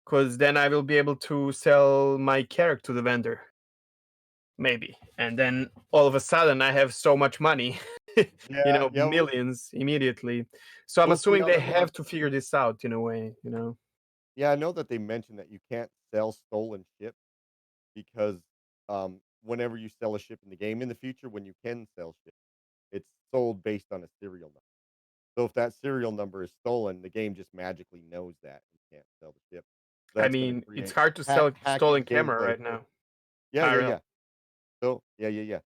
because then I will be able to sell my character to the vendor, maybe, and then all of a sudden I have so much money, Yeah, yeah. millions immediately. So I'm We'll see assuming how they that works. have to figure this out in a way. Yeah, I know that they mentioned that you can't sell stolen ships because whenever you sell a ship in the game in the future, when you can sell ships, it's sold based on a serial number. So if that serial number is stolen, the game just magically knows that and can't sell the ship. I That's going to mean, it's create hard to sell stolen hacking camera gameplay right for. now. Yeah, yeah, IRL. yeah. So yeah.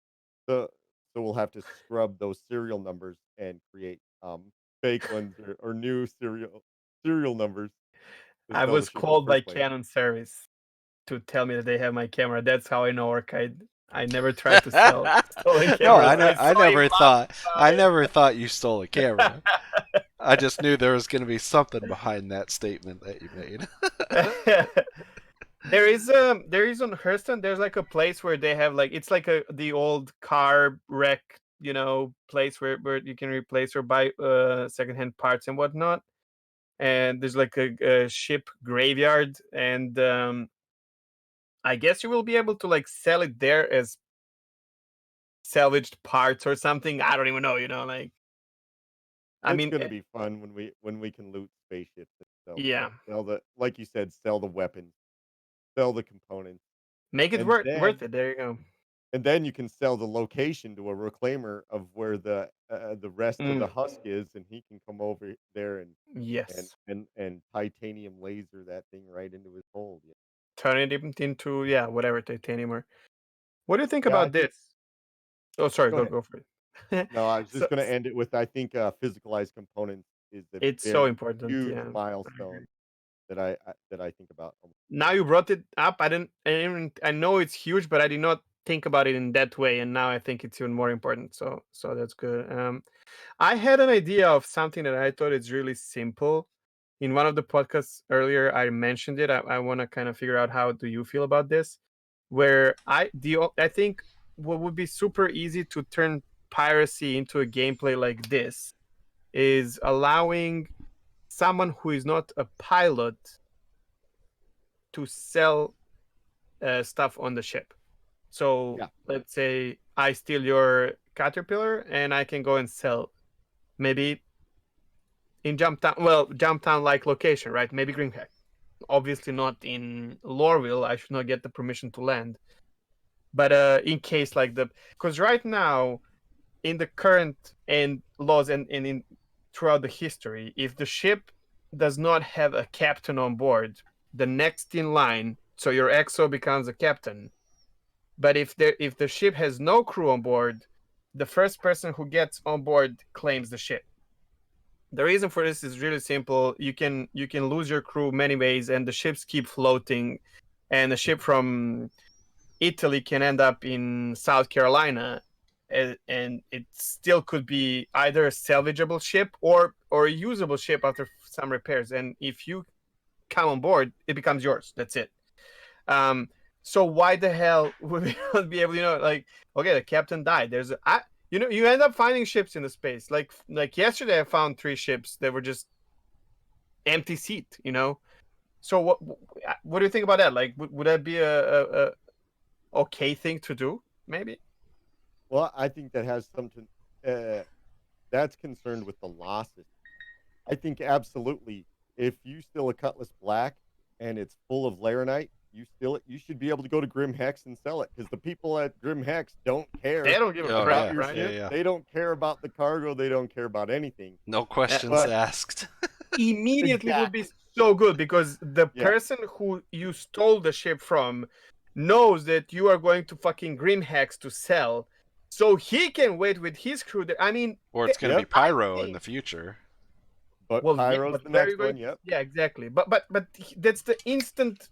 So we'll have to scrub those serial numbers and create fake ones or new serial numbers to I sell the was ship in the called by first place. Canon service to tell me that they have my camera. That's how I know Arcade. I never tried to sell stolen No, cameras. I saw him I never thought you stole a camera. I just knew there was going to be something behind that statement that you made. there is on Hurston. There's like a place where they have like it's like the old car wreck, place where you can replace or buy secondhand parts and whatnot. And there's like a ship graveyard, and I guess you will be able to like sell it there as salvaged parts or something. I don't even know. Like I It's mean, gonna be fun when we can loot spaceships and yeah, sell the like you said, sell the weapons, sell the components, make it and worth it. There you go. then you can sell the location to a reclaimer of where the rest of the Mm, husk is, and he can come over there and yes, and and titanium laser that thing right into his hold. Yeah, turn it into whatever titanium or. What do you think yeah. I about think. this? Oh, sorry, Go go ahead. go for it. No, I was so just gonna end it with I think physicalized components is a it's so very important. huge Yeah. I milestone agree. that I think about. Now you brought it up. I know it's huge, but I did not think about it in that way, and now I think it's even more important. So that's good. I had an idea of something that I thought is really simple. In one of the podcasts earlier, I mentioned it. I want to kind of figure out how do you feel about this. Where I think what would be super easy to turn piracy into a gameplay like this is allowing someone who is not a pilot to sell stuff on the ship. So Yeah, let's say I steal your caterpillar and I can go and sell maybe in Jumptown like location, right? Maybe Greenhack. Obviously not in Lorville. I should not get the permission to land. But in case like because right now in the current and laws and in throughout the history, if the ship does not have a captain on board, the next in line, so your exo becomes a captain. But if the ship has no crew on board, the first person who gets on board claims the ship. The reason for this is really simple. You can lose your crew many ways, and the ships keep floating, and the ship from Italy can end up in South Carolina, and it still could be either a salvageable ship or a usable ship after some repairs. And if you come on board, it becomes yours. That's it. Um, so why the hell would we not be able, like, okay, the captain died. You end up finding ships in the space. Like yesterday, I found 3 ships that were just empty seat. So what do you think about that? Like, would that be a okay thing to do? Maybe. well, I think that has something that's concerned with the losses. I think absolutely, if you steal a Cutlass Black and it's full of Laranite, you should be able to go to Grim Hex and sell it because the people at Grim Hex don't They care don't give a Oh crap, about yeah, your right? yeah, ship. yeah. They don't care about the cargo. They don't care about anything. No questions That But asked. immediately would be exactly, so good because the yeah. person who you stole the ship from knows that you are going to fucking Grim Hex to sell, so he can wait with his crew there. I mean, Or it's going to be Yep. I Pyro in the think. future. But Well, yeah, Pyro's but the where are you next going? one. Yep. Yeah, exactly. But that's the instant,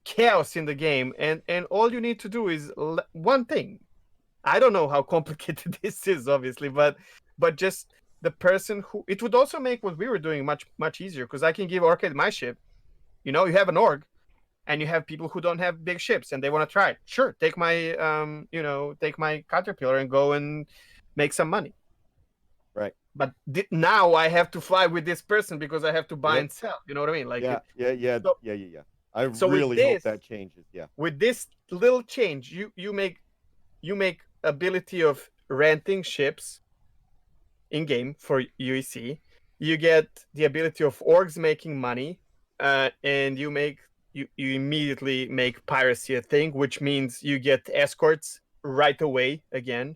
chaos in the game, and all you need to do is one thing. I don't know how complicated this is, obviously, but just the person who it would also make what we were doing much much easier because I can give Orchid my ship. You have an org, and you have people who don't have big ships and they want to try it. Sure, take my take my caterpillar and go and make some money. Right. But now I have to fly with this person because I have to buy Yep. and sell. You know what I mean? Like Yeah. I so with really hope this- that changes. Yeah. with this little change, you make ability of renting ships in game for UEC. You get the ability of orgs making money, and you immediately make piracy a thing, which means you get escorts right away again.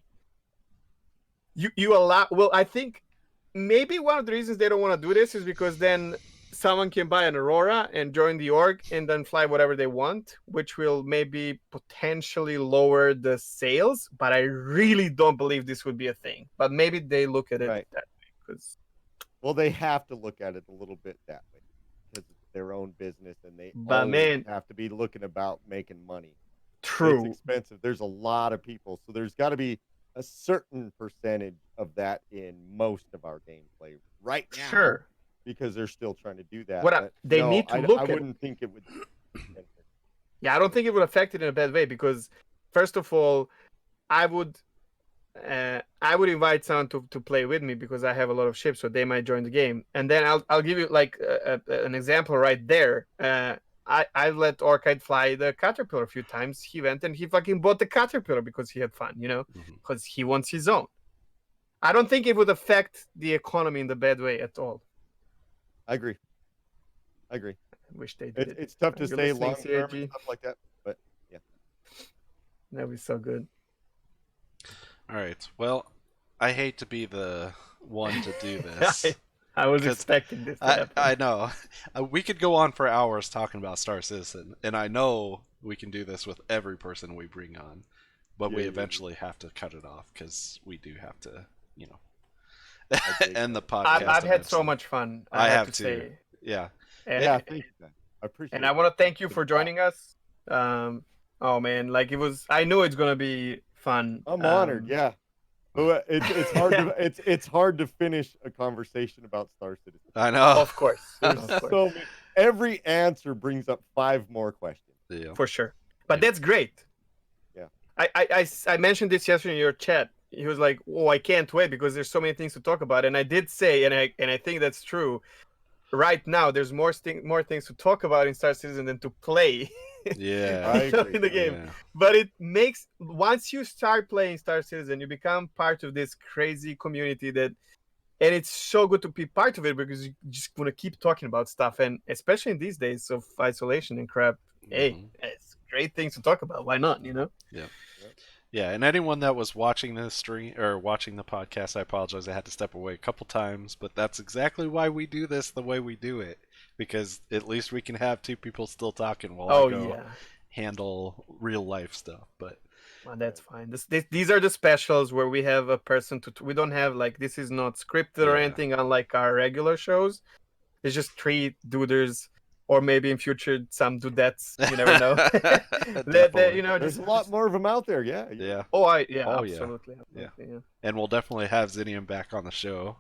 You allow. Well, I think maybe one of the reasons they don't want to do this is because then someone can buy an Aurora and join the org and then fly whatever they want, which will maybe potentially lower the sales. But I really don't believe this would be a thing. But maybe they look at it Right. that way. Because Well, they have to look at it a little bit that way because it's their own business and they But always man- have to be looking about making money. true. It's expensive. There's a lot of people, so there's got to be a certain percentage of that in most of our gameplay right now. Sure. Because they're still trying to do that. What but they no, need to I look at- wouldn't think it would. Yeah, I don't think it would affect it in a bad way because, first of all, I would invite someone to play with me because I have a lot of ships, so they might join the game. And then I'll give you like an example right there. I let Orchid fly the caterpillar a few times. He went and he fucking bought the caterpillar because he had fun, because he wants his own. I don't think it would affect the economy in the bad way at all. I agree. I wish they did it. It's tough to Are you say listening, long term CRG? and stuff like that, but yeah. That'd be so good. All right. Well, I hate to be the one to do this. I was 'Cause expecting this to happen. I know. We could go on for hours talking about Star Citizen, and I know we can do this with every person we bring on, but we Yeah. eventually have to cut it off because we do have to, agree. end the podcast. I've had so eventually. much fun. I have to too. say. Yeah. And, Yeah, thank you, man. I appreciate and it. I want to thank you for joining us. Oh man, like it was. I knew it's gonna be fun. I'm honored. Yeah. But it's hard to it's hard to finish a conversation about Star Citizen. I know. Of course, There's of course. so many, every answer brings up 5 more questions. Yeah. For sure. But Yeah. that's great. Yeah. I mentioned this yesterday in your chat. He was like, "Oh, I can't wait because there's so many things to talk about." And I did say, and I think that's true. Right now, there's more things to talk about in Star Citizen than to play Yeah. I in agree. the game. Yeah. But it makes, once you start playing Star Citizen, you become part of this crazy community and it's so good to be part of it because you just want to keep talking about stuff, and especially in these days of isolation and crap. Hey, Mhm. it's great things to talk about. Why not? Yeah, and anyone that was watching this stream or watching the podcast, I apologize. I had to step away a couple times, but that's exactly why we do this the way we do it, because at least we can have 2 people still talking while Oh I go yeah, handle real life stuff. But well, that's fine. These are the specials where we have a person we don't have like, this is not scripted or Yeah. anything unlike our regular shows. It's just 3 duders, or maybe in future some dudettes. You never know. Definitely. There's a lot more of them out there. Yeah. Yeah, Oh, yeah. absolutely. Yeah. Yeah. and we'll definitely have Zinion back on the show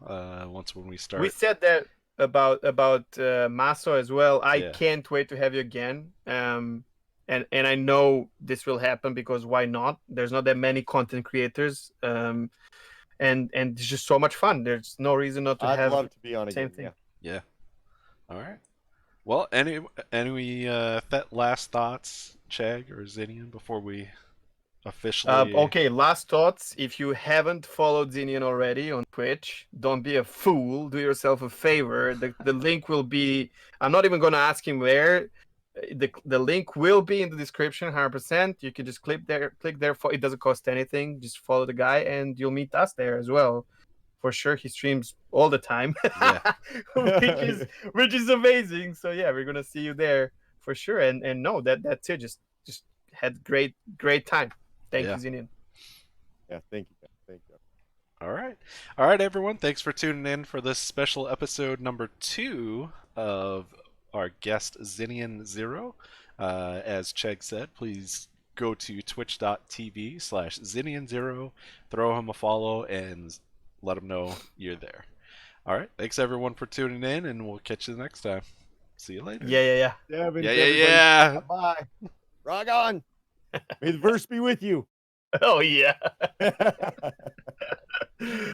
when we start. We said that about Maso as well. I Yeah. can't wait to have you again. And I know this will happen because why not? There's not that many content creators. And it's just so much fun. There's no reason not to I'd have love to be on same again. thing. Yeah. Yeah. All right. Well, any last thoughts, Chag or Zinion, before we officially? Okay, last thoughts. If you haven't followed Zinion already on Twitch, don't be a fool. Do yourself a favor. The link will be. I'm not even gonna ask him where. The link will be in the description, 100%. You can just click there. It doesn't cost anything. Just follow the guy, and you'll meet us there as well. For sure, he streams all the time, Yeah. which is amazing. So yeah, we're gonna see you there for sure. And no, that's it. Just had great time. Thank Yeah. you, Zinion. Yeah. Thank you. Thank you. All right, everyone. Thanks for tuning in for this special episode number 2 of our guest ZinionZERO. As Chegg said, please go to twitch.tv/ZinionZERO, throw him a follow, and let him know you're there. All right, thanks everyone for tuning in, and we'll catch you the next time. See you later. Yeah. Devin, Yeah, everybody. yeah. Bye. Rock on. May the verse be with you. Oh yeah.